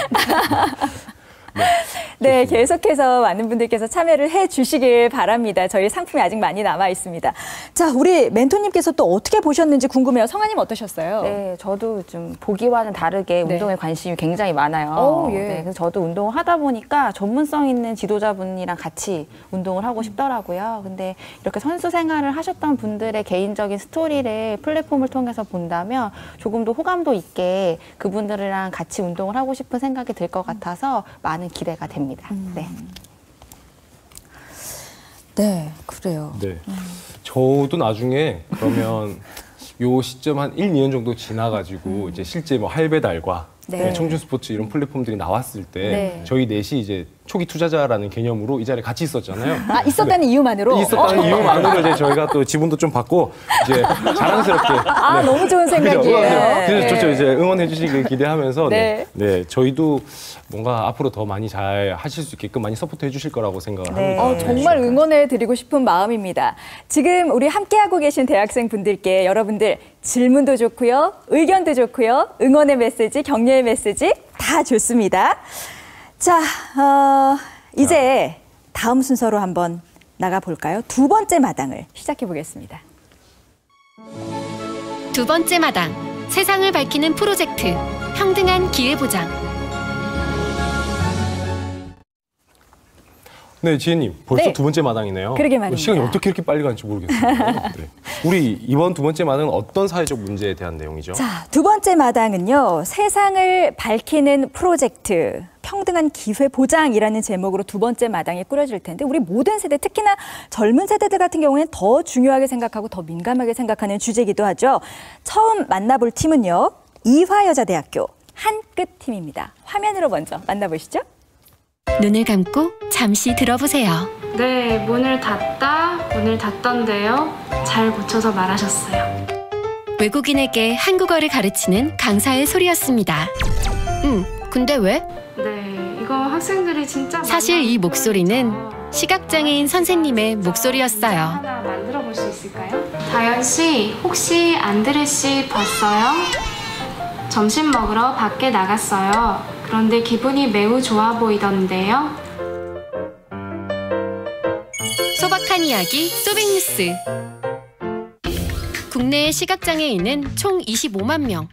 네, 계속해서 많은 분들께서 참여를 해주시길 바랍니다. 저희 상품이 아직 많이 남아 있습니다. 자, 우리 멘토님께서 또 어떻게 보셨는지 궁금해요. 성아님 어떠셨어요? 네, 저도 좀 보기와는 다르게 네. 운동에 관심이 굉장히 많아요. 오, 예. 네, 그래서 저도 운동을 하다 보니까 전문성 있는 지도자분이랑 같이 운동을 하고 싶더라고요. 근데 이렇게 선수 생활을 하셨던 분들의 개인적인 스토리를 플랫폼을 통해서 본다면 조금 더 호감도 있게 그분들이랑 같이 운동을 하고 싶은 생각이 들 것 같아서 많은 기대가 됩니다. 네. 네, 그래요. 네. 저도 나중에 그러면 요 시점 한 1, 2년 정도 지나가지고 이제 실제 뭐 할배달과 네. 청춘 스포츠 이런 플랫폼들이 나왔을 때 네. 저희 넷이 이제 초기 투자자라는 개념으로 이 자리에 같이 있었잖아요. 아, 있었다는 이유만으로? 있었다는 이유만으로 이제 저희가 또 지분도 좀 받고 이제 자랑스럽게. 아, 네. 너무 좋은 생각이에요. 그죠? 네. 그래서 좋죠. 이제 응원해 주시길 기대하면서 네. 네, 저희도 뭔가 앞으로 더 많이 잘 하실 수 있게끔 많이 서포트 해주실 거라고 생각을 합니다. 정말 응원해 드리고 싶은 마음입니다. 지금 우리 함께하고 계신 대학생 분들께 여러분들 질문도 좋고요, 의견도 좋고요, 응원의 메시지, 격려의 메시지 다 좋습니다. 자, 이제 다음 순서로 한번 나가볼까요? 두 번째 마당을 시작해 보겠습니다. 두 번째 마당, 세상을 밝히는 프로젝트, 평등한 기회보장. 네, 지혜님, 벌써 네. 두 번째 마당이네요. 그러게 말입니다. 시간이 어떻게 이렇게 빨리 가는지 모르겠어요. 네. 우리 이번 두 번째 마당은 어떤 사회적 문제에 대한 내용이죠? 자, 두 번째 마당은요, 세상을 밝히는 프로젝트, 평등한 기회 보장이라는 제목으로 두 번째 마당이 꾸려질 텐데 우리 모든 세대, 특히나 젊은 세대들 같은 경우에는 더 중요하게 생각하고 더 민감하게 생각하는 주제이기도 하죠. 처음 만나볼 팀은요, 이화여자대학교 한끗 팀입니다. 화면으로 먼저 만나보시죠. 눈을 감고 잠시 들어보세요. 네, 문을 닫던데요. 잘 고쳐서 말하셨어요. 외국인에게 한국어를 가르치는 강사의 소리였습니다. 근데 왜? 네, 이거 학생들이 진짜 사실 이 목소리는 시각장애인 선생님의 목소리였어요. 하나 만들어 볼 수 있을까요? 다현 씨, 혹시 안드레 씨 봤어요? 점심 먹으러 밖에 나갔어요. 그런데 기분이 매우 좋아 보이던데요. 소박한 이야기 소백뉴스. 국내의 시각장애인은 총 25만 명.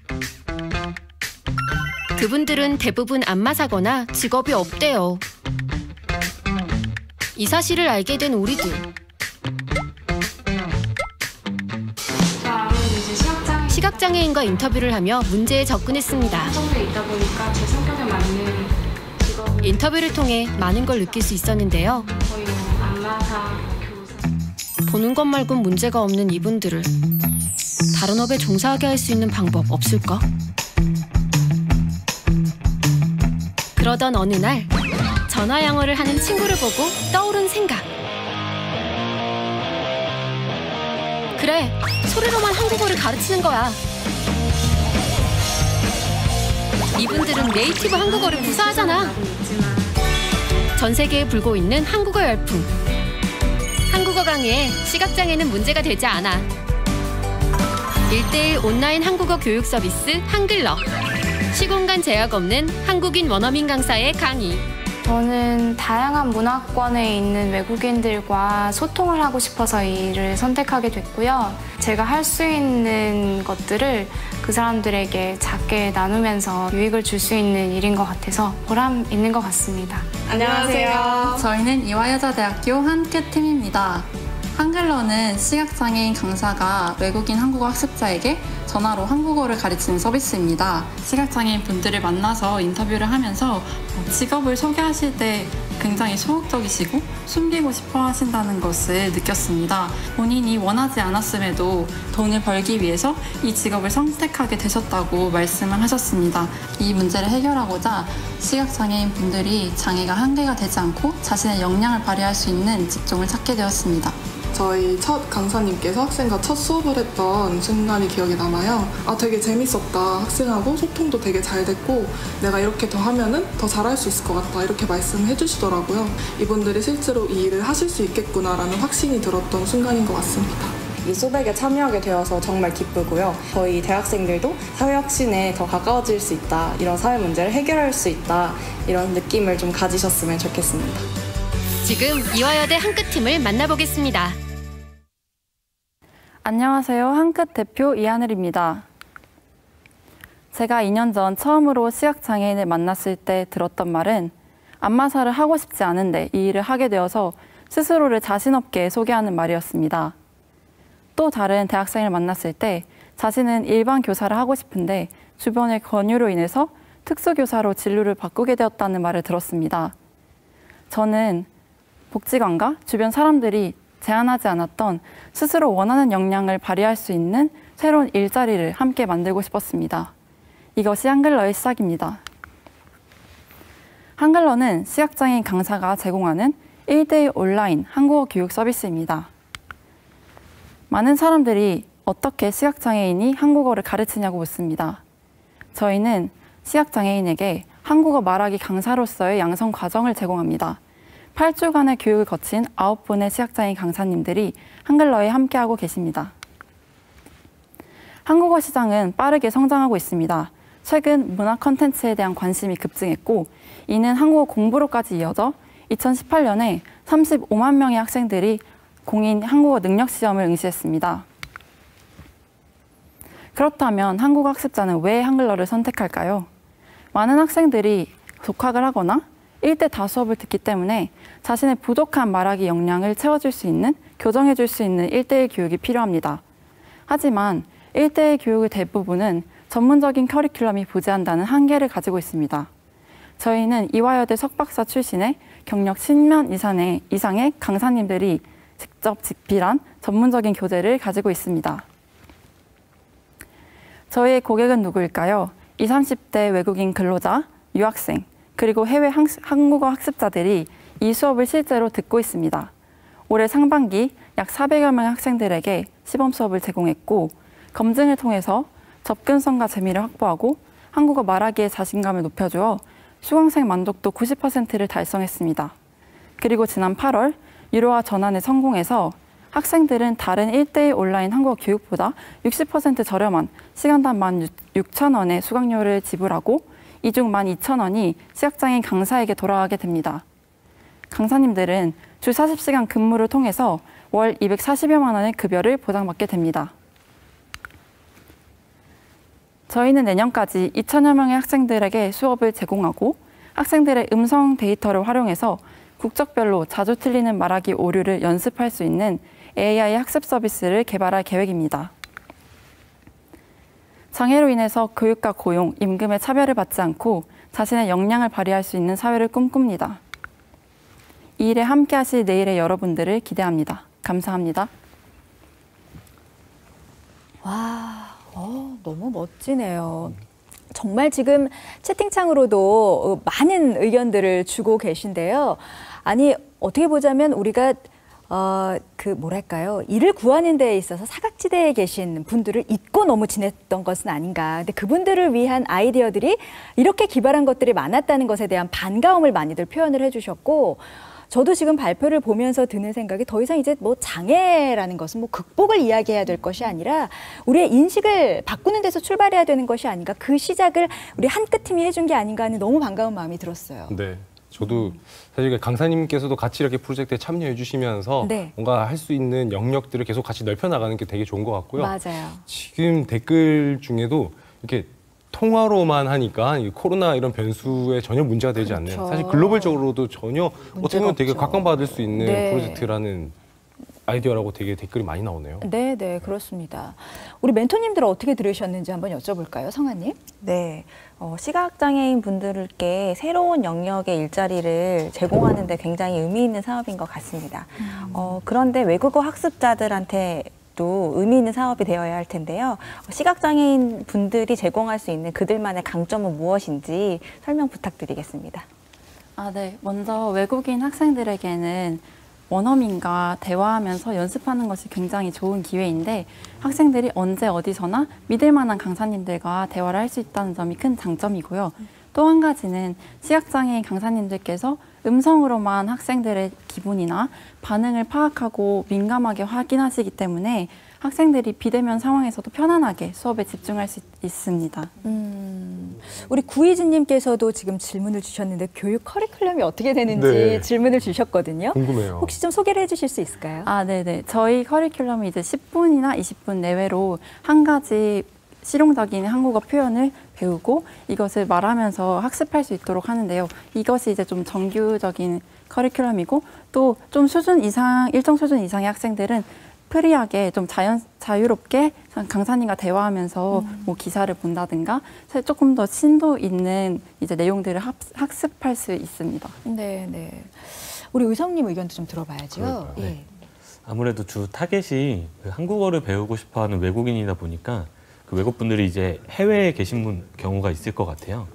그분들은 대부분 안마사거나 직업이 없대요. 이 사실을 알게 된 우리들. 시각장애인과 인터뷰를 하며 문제에 접근했습니다. 정도에 있다 보니까 제 성격에 맞는 직업. 인터뷰를 통해 많은 걸 느낄 수 있었는데요. 거의 안마사, 교사. 보는 것 말곤 문제가 없는 이분들을 다른 업에 종사하게 할 수 있는 방법 없을까? 그러던 어느 날 전화 영어를 하는 친구를 보고 떠오른 생각. 그래, 소리로만 한국어를 가르치는 거야. 이분들은 네이티브 한국어를 구사하잖아. 전 세계에 불고 있는 한국어 열풍. 한국어 강의에 시각장애는 문제가 되지 않아. 1:1 온라인 한국어 교육 서비스 한글러. 시공간 제약 없는 한국인 원어민 강사의 강의. 저는 다양한 문화권에 있는 외국인들과 소통을 하고 싶어서 이 일을 선택하게 됐고요. 제가 할 수 있는 것들을 그 사람들에게 작게 나누면서 유익을 줄 수 있는 일인 것 같아서 보람 있는 것 같습니다. 안녕하세요. 저희는 이화여자대학교 한끗팀입니다. 한글러는 시각장애인 강사가 외국인 한국어 학습자에게 전화로 한국어를 가르치는 서비스입니다. 시각장애인 분들을 만나서 인터뷰를 하면서 직업을 소개하실 때 굉장히 소극적이시고 숨기고 싶어 하신다는 것을 느꼈습니다. 본인이 원하지 않았음에도 돈을 벌기 위해서 이 직업을 선택하게 되셨다고 말씀을 하셨습니다. 이 문제를 해결하고자 시각장애인 분들이 장애가 한계가 되지 않고 자신의 역량을 발휘할 수 있는 직종을 찾게 되었습니다. 저희 첫 강사님께서 학생과 첫 수업을 했던 순간이 기억에 남아요. 되게 재밌었다. 학생하고 소통도 되게 잘 됐고 내가 이렇게 더 하면은 더 잘할 수 있을 것 같다. 이렇게 말씀해 주시더라고요. 이분들이 실제로 이 일을 하실 수 있겠구나라는 확신이 들었던 순간인 것 같습니다. 이 소백에 참여하게 되어서 정말 기쁘고요. 저희 대학생들도 사회 혁신에 더 가까워질 수 있다. 이런 사회 문제를 해결할 수 있다. 이런 느낌을 좀 가지셨으면 좋겠습니다. 지금 이화여대 한끗팀을 만나보겠습니다. 안녕하세요. 한끗 대표 이하늘입니다. 제가 2년 전 처음으로 시각장애인을 만났을 때 들었던 말은 안마사를 하고 싶지 않은데 이 일을 하게 되어서 스스로를 자신 없게 소개하는 말이었습니다. 또 다른 대학생을 만났을 때 자신은 일반 교사를 하고 싶은데 주변의 권유로 인해서 특수교사로 진로를 바꾸게 되었다는 말을 들었습니다. 저는 복지관과 주변 사람들이 제안하지 않았던 스스로 원하는 역량을 발휘할 수 있는 새로운 일자리를 함께 만들고 싶었습니다. 이것이 한글러의 시작입니다. 한글러는 시각장애인 강사가 제공하는 1:1 온라인 한국어 교육 서비스입니다. 많은 사람들이 어떻게 시각장애인이 한국어를 가르치냐고 묻습니다. 저희는 시각장애인에게 한국어 말하기 강사로서의 양성 과정을 제공합니다. 8주간의 교육을 거친 9분의 시각장애인 강사님들이 한글러에 함께하고 계십니다. 한국어 시장은 빠르게 성장하고 있습니다. 최근 문화 콘텐츠에 대한 관심이 급증했고 이는 한국어 공부로까지 이어져 2018년에 35만 명의 학생들이 공인 한국어 능력 시험을 응시했습니다. 그렇다면 한국어 학습자는 왜 한글러를 선택할까요? 많은 학생들이 독학을 하거나 1:다 수업을 듣기 때문에 자신의 부족한 말하기 역량을 채워줄 수 있는, 교정해줄 수 있는 1:1 교육이 필요합니다. 하지만 1:1 교육의 대부분은 전문적인 커리큘럼이 부재한다는 한계를 가지고 있습니다. 저희는 이화여대 석박사 출신의 경력 10년 이상의 강사님들이 직접 집필한 전문적인 교재를 가지고 있습니다. 저희의 고객은 누구일까요? 20, 30대 외국인 근로자, 유학생, 그리고 해외 한국어 학습자들이 이 수업을 실제로 듣고 있습니다. 올해 상반기 약 400여 명의 학생들에게 시범 수업을 제공했고 검증을 통해서 접근성과 재미를 확보하고 한국어 말하기의 자신감을 높여주어 수강생 만족도 90%를 달성했습니다. 그리고 지난 8월 유료화 전환에 성공해서 학생들은 다른 1:1 온라인 한국어 교육보다 60% 저렴한 시간당 16,000원의 수강료를 지불하고 이 중 12,000원이 시각장애인 강사에게 돌아가게 됩니다. 강사님들은 주 40시간 근무를 통해서 월 240여만 원의 급여를 보장받게 됩니다. 저희는 내년까지 2,000여 명의 학생들에게 수업을 제공하고 학생들의 음성 데이터를 활용해서 국적별로 자주 틀리는 말하기 오류를 연습할 수 있는 AI 학습 서비스를 개발할 계획입니다. 장애로 인해서 교육과 고용, 임금의 차별을 받지 않고 자신의 역량을 발휘할 수 있는 사회를 꿈꿉니다. 이 일에 함께하실 내일의 여러분들을 기대합니다. 감사합니다. 와, 너무 멋지네요. 정말 지금 채팅창으로도 많은 의견들을 주고 계신데요. 아니, 어떻게 보자면 우리가 뭐랄까요. 일을 구하는 데에 있어서 사각지대에 계신 분들을 잊고 너무 지냈던 것은 아닌가. 근데 그분들을 위한 아이디어들이 이렇게 기발한 것들이 많았다는 것에 대한 반가움을 많이들 표현을 해주셨고, 저도 지금 발표를 보면서 드는 생각이 더 이상 이제 뭐 장애라는 것은 뭐 극복을 이야기해야 될 것이 아니라 우리의 인식을 바꾸는 데서 출발해야 되는 것이 아닌가. 그 시작을 우리 한 끗 팀이 해준 게 아닌가 하는 너무 반가운 마음이 들었어요. 네. 저도 사실 강사님께서도 같이 이렇게 프로젝트에 참여해 주시면서 네. 뭔가 할 수 있는 영역들을 계속 같이 넓혀나가는 게 되게 좋은 것 같고요. 맞아요. 지금 댓글 중에도 이렇게 통화로만 하니까 이 코로나 이런 변수에 전혀 문제가 되지 않는, 사실 글로벌적으로도 전혀 어떻게 보면 되게 각광받을 수 있는 네. 프로젝트라는 아이디어라고 되게 댓글이 많이 나오네요. 네, 네, 그렇습니다. 우리 멘토님들 어떻게 들으셨는지 한번 여쭤볼까요, 성아님? 네, 시각장애인 분들께 새로운 영역의 일자리를 제공하는 데 굉장히 의미 있는 사업인 것 같습니다. 그런데 외국어 학습자들한테 또 의미 있는 사업이 되어야 할 텐데요. 시각장애인 분들이 제공할 수 있는 그들만의 강점은 무엇인지 설명 부탁드리겠습니다. 네. 먼저 외국인 학생들에게는 원어민과 대화하면서 연습하는 것이 굉장히 좋은 기회인데, 학생들이 언제 어디서나 믿을 만한 강사님들과 대화를 할 수 있다는 점이 큰 장점이고요. 또 한 가지는 시각장애인 강사님들께서 음성으로만 학생들의 기분이나 반응을 파악하고 민감하게 확인하시기 때문에 학생들이 비대면 상황에서도 편안하게 수업에 집중할 수 있습니다. 우리 구희진님께서도 지금 질문을 주셨는데 교육 커리큘럼이 어떻게 되는지 네. 질문을 주셨거든요. 궁금해요. 혹시 좀 소개를 해주실 수 있을까요? 네네. 저희 커리큘럼이 이제 10분이나 20분 내외로 한 가지 실용적인 한국어 표현을 배우고 이것을 말하면서 학습할 수 있도록 하는데요. 이것이 이제 좀 정규적인 커리큘럼이고, 또 좀 일정 수준 이상의 학생들은 프리하게 좀 자유롭게 강사님과 대화하면서 뭐 기사를 본다든가 조금 더 심도 있는 이제 내용들을 학습할 수 있습니다. 네, 네. 우리 의성님 의견도 좀 들어봐야죠. 네. 예. 아무래도 주 타겟이 한국어를 배우고 싶어하는 외국인이다 보니까 그 외국분들이 이제 해외에 계신 경우가 있을 것 같아요.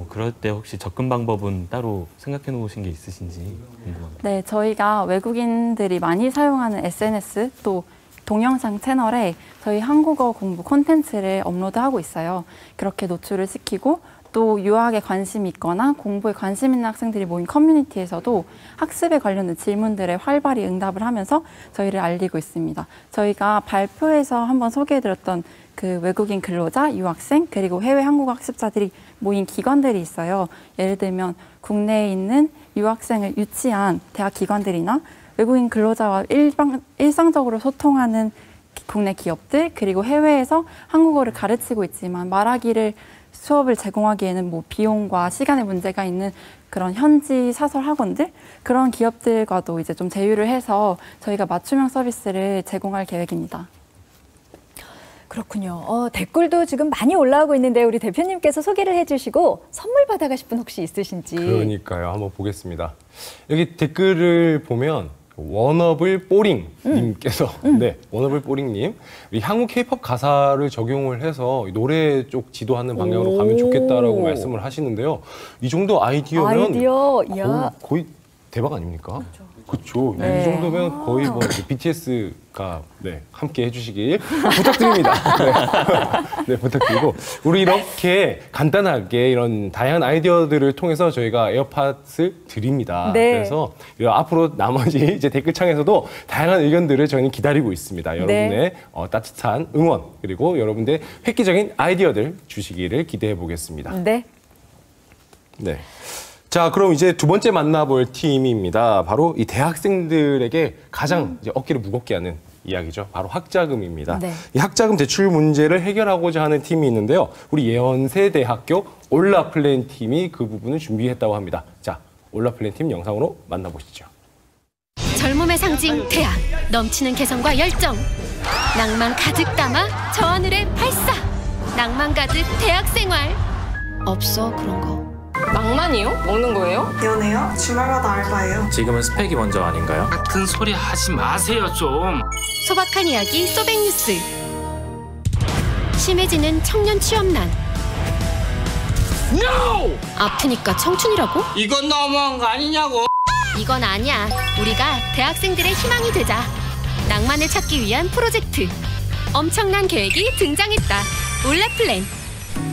그럴 때 혹시 접근 방법은 따로 생각해 놓으신 게 있으신지 궁금합니다. 네, 저희가 외국인들이 많이 사용하는 SNS 또 동영상 채널에 저희 한국어 공부 콘텐츠를 업로드하고 있어요. 그렇게 노출을 시키고, 또 유학에 관심이 있거나 공부에 관심 있는 학생들이 모인 커뮤니티에서도 학습에 관련된 질문들에 활발히 응답을 하면서 저희를 알리고 있습니다. 저희가 발표에서 한번 소개해드렸던 그 외국인 근로자, 유학생, 그리고 해외 한국어 학습자들이 모인 기관들이 있어요. 예를 들면 국내에 있는 유학생을 유치한 대학 기관들이나 외국인 근로자와 일상적으로 소통하는 국내 기업들, 그리고 해외에서 한국어를 가르치고 있지만 말하기를 수업을 제공하기에는 뭐 비용과 시간의 문제가 있는 그런 현지 사설 학원들, 그런 기업들과도 이제 좀 제휴를 해서 저희가 맞춤형 서비스를 제공할 계획입니다. 그렇군요. 댓글도 지금 많이 올라오고 있는데 우리 대표님께서 소개를 해주시고 선물 받아가실 분 혹시 있으신지. 그러니까요. 한번 보겠습니다. 여기 댓글을 보면 워너블 뽀링님께서 네, 워너블 뽀링님, 한국 K-팝 가사를 적용을 해서 노래 쪽 지도하는 방향으로 가면 좋겠다라고 말씀을 하시는데요. 이 정도 아이디어면 거의 대박 아닙니까? 그렇죠. 네. 이 정도면 거의 뭐 BTS가 함께 해주시길 부탁드립니다. 네, 부탁드리고, 우리 이렇게 간단하게 이런 다양한 아이디어들을 통해서 저희가 에어팟을 드립니다. 네. 그래서 앞으로 나머지 이제 댓글창에서도 다양한 의견들을 저희는 기다리고 있습니다. 여러분의 따뜻한 응원, 그리고 여러분들의 획기적인 아이디어들 주시기를 기대해 보겠습니다. 네. 네. 자, 그럼 이제 두 번째 만나볼 팀입니다. 바로 이 대학생들에게 가장 이제 어깨를 무겁게 하는 이야기죠. 바로 학자금입니다. 네. 이 학자금 대출 문제를 해결하고자 하는 팀이 있는데요. 우리 예언세대학교 올라플랜 팀이 그 부분을 준비했다고 합니다. 자, 올라플랜 팀 영상으로 만나보시죠. 젊음의 상징 대학, 넘치는 개성과 열정, 낭만 가득 담아 저 하늘에 발사. 낭만 가득 대학 생활. 없어 그런 거. 낭만이요? 먹는 거예요? 연애요? 주말마다 알바예요. 지금은 스펙이 먼저 아닌가요? 같은 소리 하지 마세요 좀. 소박한 이야기 소백뉴스. 심해지는 청년 취업난. No! 아프니까 청춘이라고? 이건 너무한 거 아니냐고. 이건 아니야. 우리가 대학생들의 희망이 되자. 낭만을 찾기 위한 프로젝트. 엄청난 계획이 등장했다. 올라플랜.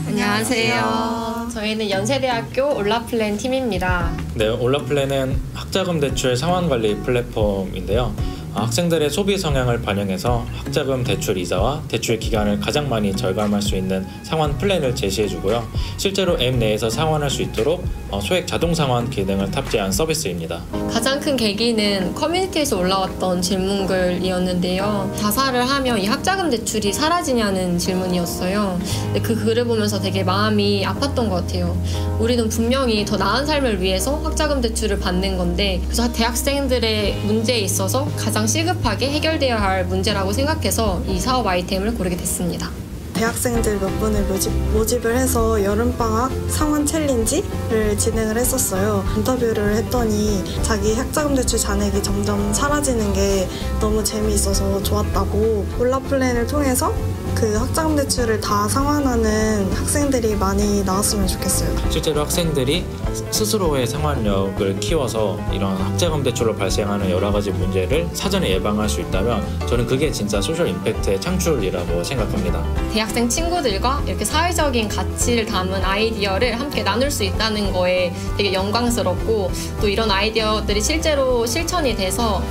안녕하세요. 저희는 연세대학교 올라플랜 팀입니다. 네, 올라플랜은 학자금 대출 상환관리 플랫폼인데요. 학생들의 소비 성향을 반영해서 학자금 대출 이자와 대출 기간을 가장 많이 절감할 수 있는 상환 플랜을 제시해주고요. 실제로 앱 내에서 상환할 수 있도록 소액 자동 상환 기능을 탑재한 서비스입니다. 가장 큰 계기는 커뮤니티에서 올라왔던 질문글이었는데요. 자살을 하면 이 학자금 대출이 사라지냐는 질문이었어요. 근데 그 글을 보면서 되게 마음이 아팠던 것 같아요. 우리는 분명히 더 나은 삶을 위해서 학자금 대출을 받는 건데, 그래서 대학생들의 문제에 있어서 가장 시급하게 해결되어야 할 문제라고 생각해서 이 사업 아이템을 고르게 됐습니다. 대학생들 몇 분을 모집을 해서 여름방학 상환 챌린지를 진행을 했었어요. 인터뷰를 했더니 자기 학자금 대출 잔액이 점점 사라지는 게 너무 재미있어서 좋았다고, 올라플랜을 통해서 그 학자금 대출을 다 상환하는 학생들이 많이 나왔으면 좋겠어요. 실제로 학생들이 스스로의 상환력을 키워서 이런 학자금 대출로 발생하는 여러 가지 문제를 사전에 예방할 수 있다면 저는 그게 진짜 소셜 임팩트의 창출이라고 생각합니다. 대학생 친구들과 이렇게 사회적인 가치를 담은 아이디어를 함께 나눌 수 있다는 거에 되게 영광스럽고, 또 이런 아이디어들이 실제로 실천이 돼서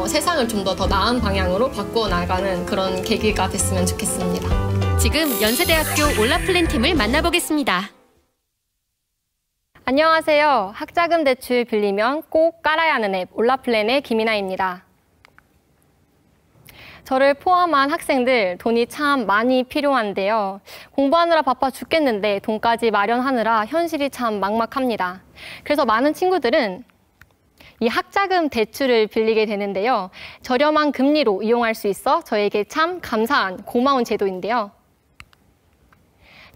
세상을 좀 더 나은 방향으로 바꾸어 나가는 그런 계기가 됐으면 좋겠습니다. 지금 연세대학교 올라플랜 팀을 만나보겠습니다. 안녕하세요. 학자금 대출 빌리면 꼭 깔아야 하는 앱 올라플랜의 김이나입니다. 저를 포함한 학생들 돈이 참 많이 필요한데요. 공부하느라 바빠 죽겠는데 돈까지 마련하느라 현실이 참 막막합니다. 그래서 많은 친구들은 이 학자금 대출을 빌리게 되는데요. 저렴한 금리로 이용할 수 있어 저에게 참 감사한 고마운 제도인데요.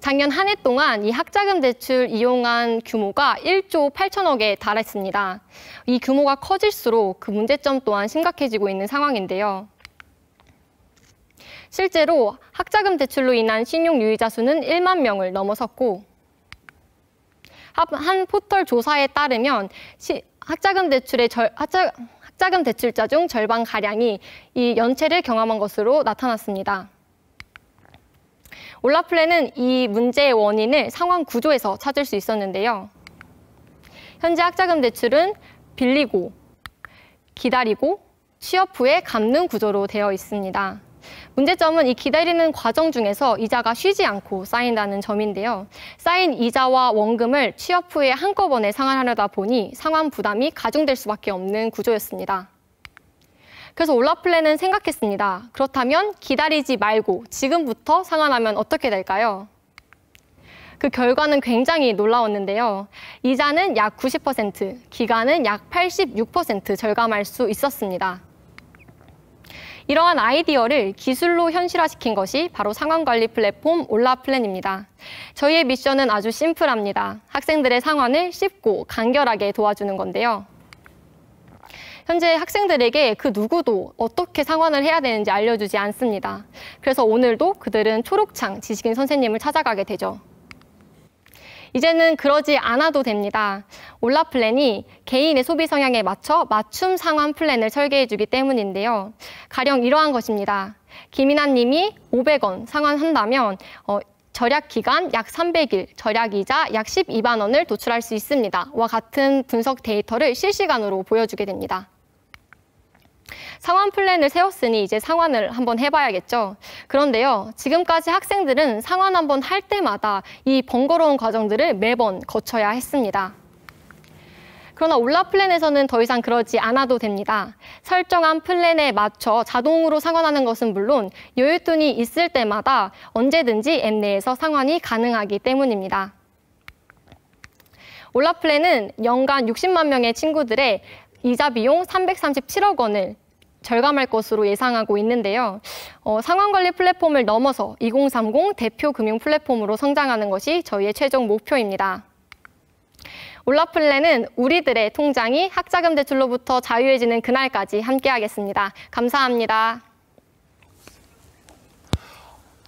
작년 한 해 동안 이 학자금 대출 이용한 규모가 1조 8천억에 달했습니다. 이 규모가 커질수록 그 문제점 또한 심각해지고 있는 상황인데요. 실제로 학자금 대출로 인한 신용 유의자 수는 1만 명을 넘어섰고, 한 포털 조사에 따르면 학자금 대출자 중 절반가량이 이 연체를 경험한 것으로 나타났습니다. 올라플랜은 이 문제의 원인을 상환 구조에서 찾을 수 있었는데요. 현재 학자금 대출은 빌리고, 기다리고, 취업 후에 갚는 구조로 되어 있습니다. 문제점은 이 기다리는 과정 중에서 이자가 쉬지 않고 쌓인다는 점인데요. 쌓인 이자와 원금을 취업 후에 한꺼번에 상환하려다 보니 상환 부담이 가중될 수밖에 없는 구조였습니다. 그래서 올라플랜은 생각했습니다. 그렇다면 기다리지 말고 지금부터 상환하면 어떻게 될까요? 그 결과는 굉장히 놀라웠는데요. 이자는 약 90%, 기간은 약 86% 절감할 수 있었습니다. 이러한 아이디어를 기술로 현실화시킨 것이 바로 상환관리 플랫폼 올라플랜입니다. 저희의 미션은 아주 심플합니다. 학생들의 상환을 쉽고 간결하게 도와주는 건데요. 현재 학생들에게 그 누구도 어떻게 상환을 해야 되는지 알려주지 않습니다. 그래서 오늘도 그들은 초록창 지식인 선생님을 찾아가게 되죠. 이제는 그러지 않아도 됩니다. 올라플랜이 개인의 소비 성향에 맞춰 맞춤 상환 플랜을 설계해주기 때문인데요. 가령 이러한 것입니다. 김이나 님이 500원 상환한다면 절약 기간 약 300일, 절약 이자 약 12만 원을 도출할 수 있습니다. 와 같은 분석 데이터를 실시간으로 보여주게 됩니다. 상환 플랜을 세웠으니 이제 상환을 한번 해봐야겠죠. 그런데요, 지금까지 학생들은 상환 한번 할 때마다 이 번거로운 과정들을 매번 거쳐야 했습니다. 그러나 올라플랜에서는 더 이상 그러지 않아도 됩니다. 설정한 플랜에 맞춰 자동으로 상환하는 것은 물론 여윳돈이 있을 때마다 언제든지 앱 내에서 상환이 가능하기 때문입니다. 올라플랜은 연간 60만 명의 친구들의 이자 비용 337억 원을 절감할 것으로 예상하고 있는데요. 상환관리 플랫폼을 넘어서 2030 대표 금융 플랫폼으로 성장하는 것이 저희의 최종 목표입니다. 올라플랜은 우리들의 통장이 학자금 대출로부터 자유해지는 그날까지 함께하겠습니다. 감사합니다.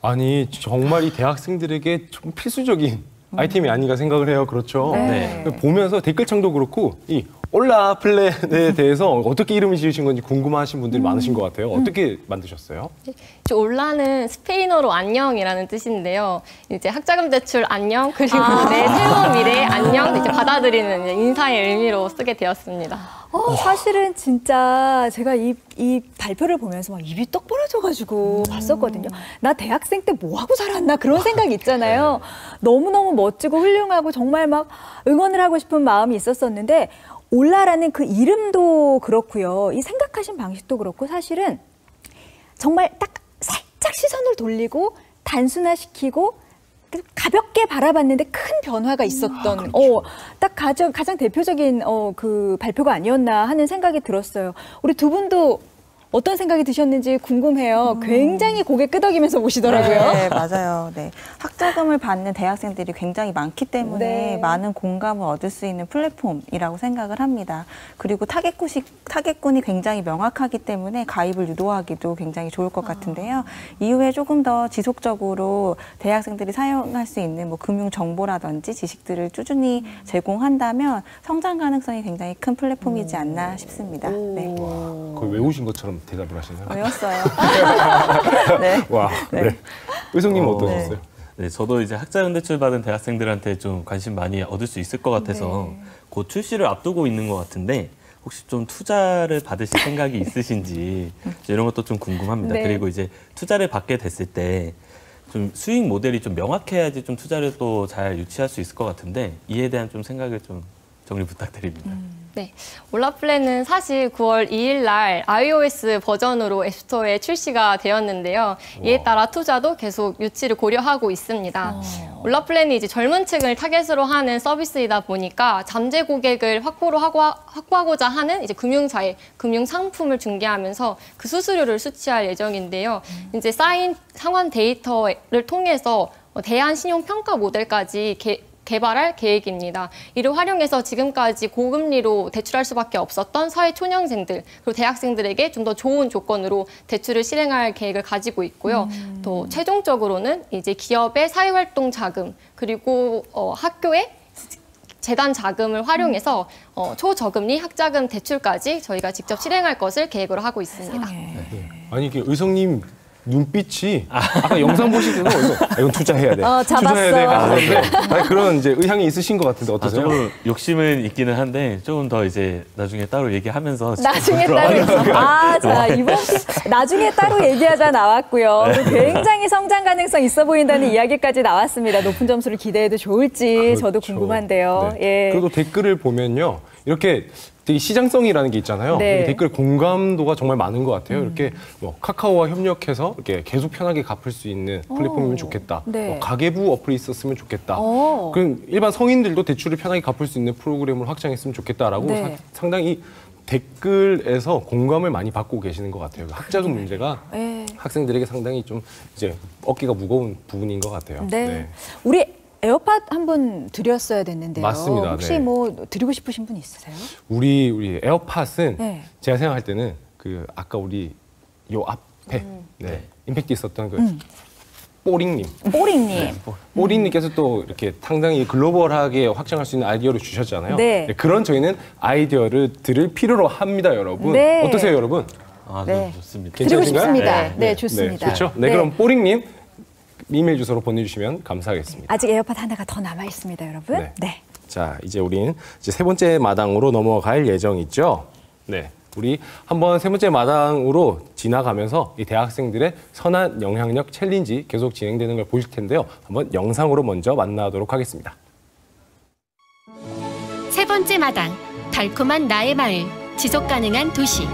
아니 정말 이 대학생들에게 좀 필수적인 아이템이 아닌가 생각을 해요. 그렇죠. 네. 보면서 댓글창도 그렇고 올라 플랜에 대해서 어떻게 이름을 지으신 건지 궁금하신 분들이 많으신 것 같아요. 어떻게 만드셨어요? 올라는 스페인어로 안녕이라는 뜻인데요. 이제 학자금 대출 안녕 그리고 내 새로운 미래 안녕 이제 받아들이는 이제 인사의 의미로 쓰게 되었습니다. 사실은 진짜 제가 이 발표를 보면서 막 입이 떡 벌어져가지고 봤었거든요. 나 대학생 때 뭐 하고 살았나 그런 생각이 있잖아요. 너무너무 멋지고 훌륭하고 정말 막 응원을 하고 싶은 마음이 있었었는데 올라라는 그 이름도 그렇고요. 이 생각하신 방식도 그렇고 사실은 정말 딱 살짝 시선을 돌리고 단순화시키고 가볍게 바라봤는데 큰 변화가 있었던 딱 가장 대표적인 그 발표가 아니었나 하는 생각이 들었어요. 우리 두 분도 어떤 생각이 드셨는지 궁금해요. 굉장히 고개 끄덕이면서 보시더라고요. 네, 맞아요. 네. 학자금을 받는 대학생들이 굉장히 많기 때문에 많은 공감을 얻을 수 있는 플랫폼이라고 생각을 합니다. 그리고 타겟군이 굉장히 명확하기 때문에 가입을 유도하기도 굉장히 좋을 것 같은데요. 이후에 조금 더 지속적으로 대학생들이 사용할 수 있는 뭐 금융 정보라든지 지식들을 꾸준히 제공한다면 성장 가능성이 굉장히 큰 플랫폼이지 않나 싶습니다. 네. 그걸 외우신 것처럼 대답을 하시나요? 외웠어요. 네. 와, 네. 의성님 어떠셨어요? 네, 저도 이제 학자금 대출 받은 대학생들한테 좀 관심 많이 얻을 수 있을 것 같아서 곧 출시를 앞두고 있는 것 같은데 혹시 좀 투자를 받으실 생각이 있으신지 이런 것도 좀 궁금합니다. 그리고 이제 투자를 받게 됐을 때 좀 수익 모델이 좀 명확해야지 좀 투자를 또 잘 유치할 수 있을 것 같은데 이에 대한 좀 생각을 좀 정리 부탁드립니다. 네, 올라플랜은 사실 9월 2일 날 iOS 버전으로 앱스토어에 출시가 되었는데요. 이에 따라 투자도 계속 유치를 고려하고 있습니다. 올라플랜이 이제 젊은 층을 타겟으로 하는 서비스이다 보니까 잠재 고객을 확보하고자 하는 이제 금융사의 금융 상품을 중개하면서 그 수수료를 수취할 예정인데요. 이제 쌓인 상환 데이터를 통해서 대안 신용 평가 모델까지 개발할 계획입니다. 이를 활용해서 지금까지 고금리로 대출할 수밖에 없었던 사회 초년생들 그리고 대학생들에게 좀 더 좋은 조건으로 대출을 실행할 계획을 가지고 있고요. 또 최종적으로는 이제 기업의 사회활동 자금 그리고 학교의 재단 자금을 활용해서 초저금리 학자금 대출까지 저희가 직접 실행할 것을 계획으로 하고 있습니다. 아니 이게 의성님 눈빛이 아까 영상 보실 때도 이건 투자해야 돼. 투자해야 돼. 그런 이제 의향이 있으신 것 같은데 어떠세요? 조금 욕심은 있기는 한데 조금 더 이제 나중에 따로 얘기하면서 나중에 따로 자 이번 나중에 따로 얘기하자 나왔고요. 굉장히 성장 가능성 있어 보인다는 이야기까지 나왔습니다. 높은 점수를 기대해도 좋을지 저도 궁금한데요. 예. 그리고 댓글을 보면요. 이렇게 되게 시장성이라는 게 있잖아요. 댓글 공감도가 정말 많은 것 같아요. 이렇게 뭐 카카오와 협력해서 이렇게 계속 편하게 갚을 수 있는 플랫폼이면 좋겠다. 뭐 가계부 어플이 있었으면 좋겠다. 그럼 일반 성인들도 대출을 편하게 갚을 수 있는 프로그램을 확장했으면 좋겠다라고 상당히 댓글에서 공감을 많이 받고 계시는 것 같아요. 학자금 문제가 학생들에게 상당히 좀 이제 어깨가 무거운 부분인 것 같아요. 우리 에어팟 한번 드렸어야 됐는데요. 맞습니다. 혹시 뭐 드리고 싶으신 분 있으세요? 우리 에어팟은 제가 생각할 때는 그 아까 우리 요 앞에 임팩트 있었던 그 뽀링님. 뽀링님께서 또 이렇게 상당히 글로벌하게 확장할 수 있는 아이디어를 주셨잖아요. 그런 저희는 아이디어를 들을 필요로 합니다, 여러분. 어떠세요, 여러분? 좋습니다. 드리고 싶습니다. 네, 좋습니다. 좋죠. 그럼 뽀링님 이메일 주소로 보내주시면 감사하겠습니다. 아직 에어팟 하나가 더 남아 있습니다, 여러분. 자, 이제 우린 이제 세 번째 마당으로 넘어갈 예정이죠. 우리 한번 세 번째 마당으로 지나가면서 이 대학생들의 선한 영향력 챌린지 계속 진행되는 걸 보실 텐데요. 한번 영상으로 먼저 만나도록 하겠습니다. 세 번째 마당, 달콤한 나의 마을, 지속 가능한 도시.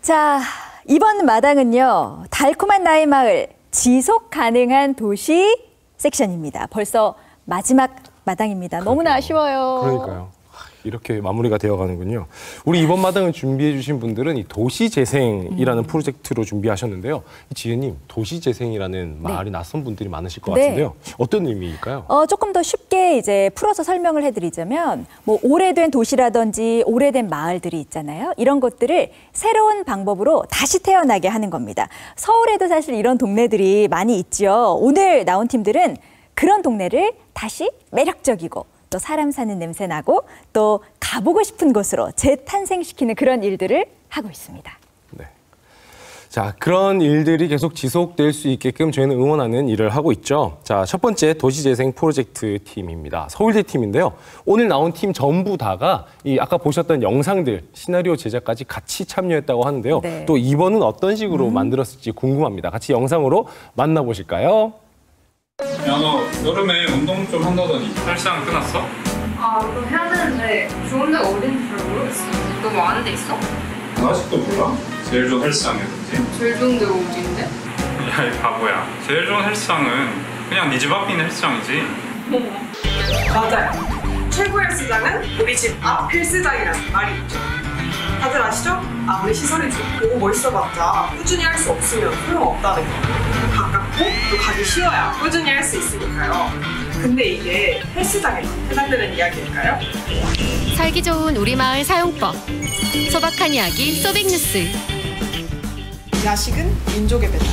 자, 이번 마당은요. 달콤한 나의 마을, 지속 가능한 도시 섹션입니다. 벌써 마지막 마당입니다. 너무나 아쉬워요. 그러니까요. 이렇게 마무리가 되어가는군요. 우리 이번 마당을 준비해 주신 분들은 이 도시재생이라는 프로젝트로 준비하셨는데요. 지혜님, 도시재생이라는 말이 낯선 분들이 많으실 것 같은데요. 어떤 의미일까요? 조금 더 쉽게 이제 풀어서 설명을 해드리자면 뭐 오래된 도시라든지 오래된 마을들이 있잖아요. 이런 것들을 새로운 방법으로 다시 태어나게 하는 겁니다. 서울에도 사실 이런 동네들이 많이 있죠. 오늘 나온 팀들은 그런 동네를 다시 매력적이고 또 사람 사는 냄새 나고 또 가보고 싶은 곳으로 재탄생시키는 그런 일들을 하고 있습니다. 자, 그런 일들이 계속 지속될 수 있게끔 저희는 응원하는 일을 하고 있죠. 자, 첫 번째 도시재생 프로젝트 팀입니다. 서울대 팀인데요. 오늘 나온 팀 전부 다가 이 아까 보셨던 영상들, 시나리오 제작까지 같이 참여했다고 하는데요. 네. 또 이번은 어떤 식으로 만들었을지 궁금합니다. 같이 영상으로 만나보실까요? 야, 너 여름에 운동 좀 한다더니 헬스장 끊었어? 아, 그럼 해야 되는데 좋은 데가 어딘지 잘 모르겠어. 너무 아는 데 있어? 나 아직도 몰라? 제일 좋은 헬스장이었지? 제일 좋은 데가 어딘데? 야, 이 바보야. 제일 좋은 헬스장은 그냥 네 집 앞에 있는 헬스장이지. 맞아요. 최고 헬스장은 우리 집 앞 헬스장이라는 말이 있죠. 다들 아시죠? 아무리 시설이 좋고 멋있어봤자 꾸준히 할 수 없으면 소용없다는 거. 가깝고 또 가기 쉬워야 꾸준히 할 수 있으니까요. 근데 이게 헬스장에서 해당되는 이야기일까요? 살기 좋은 우리 마을 사용법. 소박한 이야기 소빅뉴스. 야식은 민족의 배달.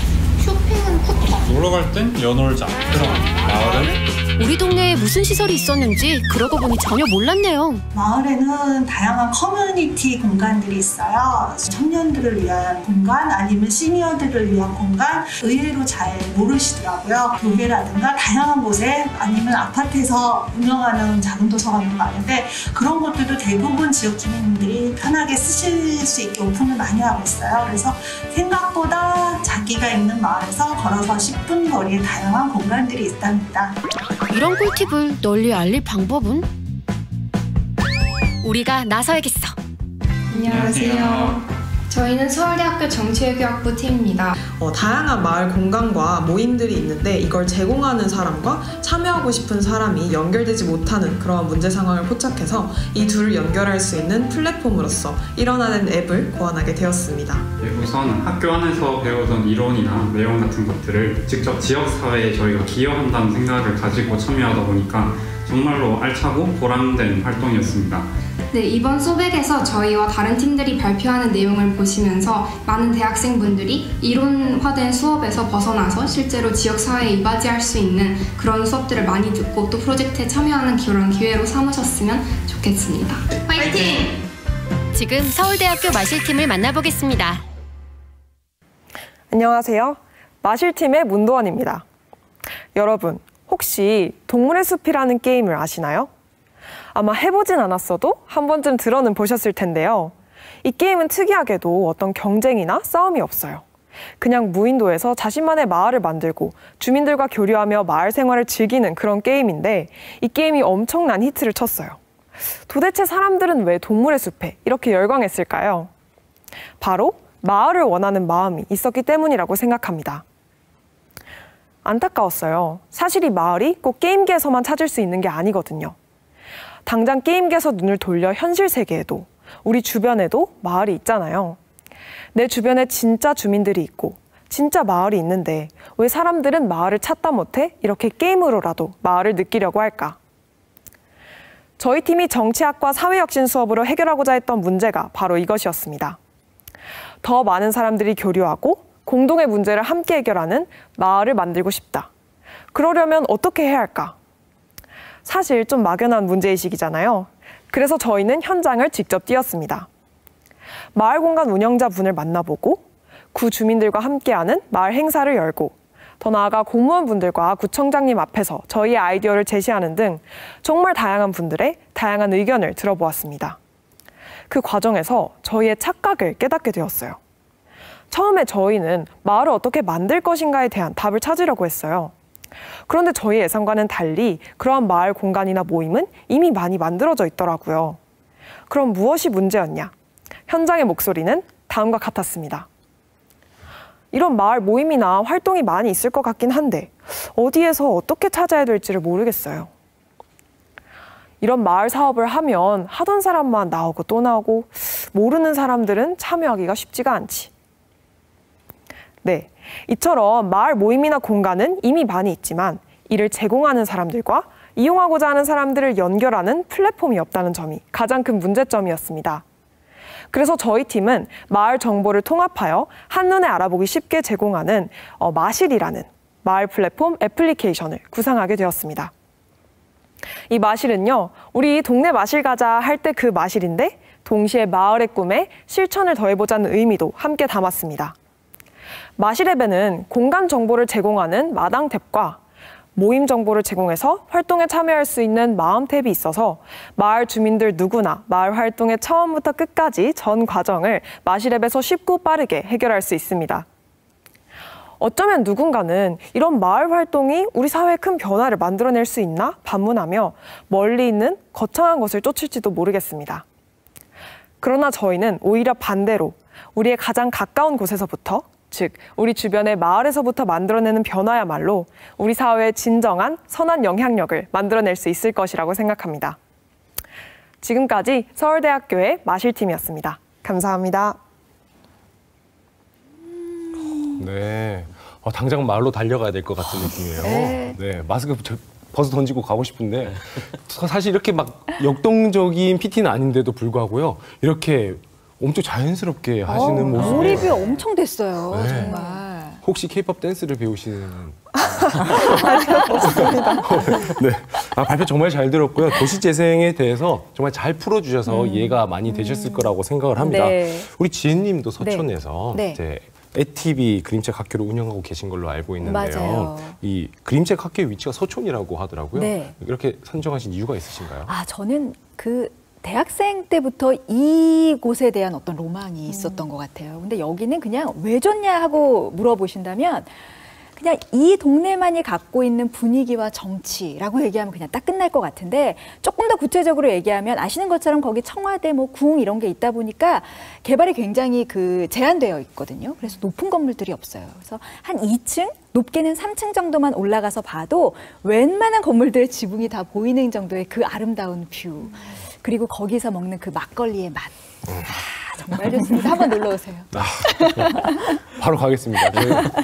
쇼핑은 쿠팡. 놀러 갈 땐 연월장. 그럼 마을은? 우리 동네에 무슨 시설이 있었는지 그러고 보니 전혀 몰랐네요. 마을에는 다양한 커뮤니티 공간들이 있어요. 청년들을 위한 공간 아니면 시니어들을 위한 공간 의외로 잘 모르시더라고요. 교회라든가 다양한 곳에 아니면 아파트에서 운영하는 작은 도서관도 많은데 그런 것들도 대부분 지역 주민들이 편하게 쓰실 수 있게 오픈을 많이 하고 있어요. 그래서 생각보다 자기가 있는 마을에서 걸어서 10분 거리에 다양한 공간들이 있답니다. 이런 꿀팁을 널리 알릴 방법은? 우리가 나서야겠어. 안녕하세요. 저희는 서울대학교 정치외교학부 팀입니다. 다양한 마을 공간과 모임들이 있는데 이걸 제공하는 사람과 참여하고 싶은 사람이 연결되지 못하는 그런 문제 상황을 포착해서 이 둘을 연결할 수 있는 플랫폼으로서 일어나는 앱을 고안하게 되었습니다. 우선 학교 안에서 배우던 이론이나 내용 같은 것들을 직접 지역사회에 저희가 기여한다는 생각을 가지고 참여하다 보니까 정말로 알차고 보람된 활동이었습니다. 네, 이번 소백에서 저희와 다른 팀들이 발표하는 내용을 보시면서 많은 대학생분들이 이론화된 수업에서 벗어나서 실제로 지역사회에 이바지할 수 있는 그런 수업들을 많이 듣고 또 프로젝트에 참여하는 그런 기회로 삼으셨으면 좋겠습니다. 화이팅! 지금 서울대학교 마실팀을 만나보겠습니다. 안녕하세요. 마실팀의 문도원입니다. 여러분, 혹시 동물의 숲이라는 게임을 아시나요? 아마 해보진 않았어도 한 번쯤 들어는 보셨을 텐데요. 이 게임은 특이하게도 어떤 경쟁이나 싸움이 없어요. 그냥 무인도에서 자신만의 마을을 만들고 주민들과 교류하며 마을 생활을 즐기는 그런 게임인데 이 게임이 엄청난 히트를 쳤어요. 도대체 사람들은 왜 동물의 숲에 이렇게 열광했을까요? 바로 마을을 원하는 마음이 있었기 때문이라고 생각합니다. 안타까웠어요. 사실 이 마을이 꼭 게임기에서만 찾을 수 있는 게 아니거든요. 당장 게임기에서 눈을 돌려 현실 세계에도 우리 주변에도 마을이 있잖아요. 내 주변에 진짜 주민들이 있고 진짜 마을이 있는데 왜 사람들은 마을을 찾다 못해 이렇게 게임으로라도 마을을 느끼려고 할까? 저희 팀이 정치학과 사회혁신 수업으로 해결하고자 했던 문제가 바로 이것이었습니다. 더 많은 사람들이 교류하고 공동의 문제를 함께 해결하는 마을을 만들고 싶다. 그러려면 어떻게 해야 할까? 사실 좀 막연한 문제의식이잖아요. 그래서 저희는 현장을 직접 뛰었습니다. 마을 공간 운영자분을 만나보고 구 주민들과 함께하는 마을 행사를 열고 더 나아가 공무원분들과 구청장님 앞에서 저희의 아이디어를 제시하는 등 정말 다양한 분들의 다양한 의견을 들어보았습니다. 그 과정에서 저희의 착각을 깨닫게 되었어요. 처음에 저희는 마을을 어떻게 만들 것인가에 대한 답을 찾으려고 했어요. 그런데 저희 예상과는 달리 그러한 마을 공간이나 모임은 이미 많이 만들어져 있더라고요. 그럼 무엇이 문제였냐? 현장의 목소리는 다음과 같았습니다. 이런 마을 모임이나 활동이 많이 있을 것 같긴 한데 어디에서 어떻게 찾아야 될지를 모르겠어요. 이런 마을 사업을 하면 하던 사람만 나오고 또 나오고 모르는 사람들은 참여하기가 쉽지가 않지. 네, 이처럼 마을 모임이나 공간은 이미 많이 있지만 이를 제공하는 사람들과 이용하고자 하는 사람들을 연결하는 플랫폼이 없다는 점이 가장 큰 문제점이었습니다. 그래서 저희 팀은 마을 정보를 통합하여 한눈에 알아보기 쉽게 제공하는 마실이라는 마을 플랫폼 애플리케이션을 구상하게 되었습니다. 이 마실은요, 우리 동네 마실 가자 할 때 그 마실인데 동시에 마을의 꿈에 실천을 더해보자는 의미도 함께 담았습니다. 마실 앱에는 공간 정보를 제공하는 마당 탭과 모임 정보를 제공해서 활동에 참여할 수 있는 마음 탭이 있어서 마을 주민들 누구나 마을 활동의 처음부터 끝까지 전 과정을 마실 앱에서 쉽고 빠르게 해결할 수 있습니다. 어쩌면 누군가는 이런 마을 활동이 우리 사회에 큰 변화를 만들어낼 수 있나 반문하며 멀리 있는 거창한 것을 쫓을지도 모르겠습니다. 그러나 저희는 오히려 반대로 우리의 가장 가까운 곳에서부터, 즉 우리 주변의 마을에서부터 만들어내는 변화야말로 우리 사회의 진정한 선한 영향력을 만들어낼 수 있을 것이라고 생각합니다. 지금까지 서울대학교의 마실팀이었습니다. 감사합니다. 네, 당장 마을로 달려가야 될 것 같은 느낌이에요. 네, 마스크 벗어 던지고 가고 싶은데 사실 이렇게 막 역동적인 PT는 아닌데도 불구하고요. 이렇게 엄청 자연스럽게 하시는 모습이 몰입이 엄청 됐어요. 네. 정말. 혹시 K-pop 댄스를 배우시는? 없습니다. 네, 발표 정말 잘 들었고요. 도시재생에 대해서 정말 잘 풀어주셔서 이해가 많이 되셨을 거라고 생각을 합니다. 네. 우리 지은님도 서촌에서 네. 이제 애티비 그림책 학교를 운영하고 계신 걸로 알고 있는데요. 맞아요. 이 그림책 학교의 위치가 서촌이라고 하더라고요. 네. 이렇게 선정하신 이유가 있으신가요? 저는 그 대학생 때부터 이곳에 대한 어떤 로망이 있었던 것 같아요. 근데 여기는 그냥 왜 좋냐 하고 물어보신다면 그냥 이 동네만이 갖고 있는 분위기와 정치라고 얘기하면 그냥 딱 끝날 것 같은데 조금 더 구체적으로 얘기하면 아시는 것처럼 거기 청와대, 궁 이런 게 있다 보니까 개발이 굉장히 제한되어 있거든요. 그래서 높은 건물들이 없어요. 그래서 한 2층, 높게는 3층 정도만 올라가서 봐도 웬만한 건물들의 지붕이 다 보이는 정도의 그 아름다운 뷰. 그리고 거기서 먹는 그 막걸리의 맛. 정말 좋습니다. 한번 놀러 오세요. 바로 가겠습니다.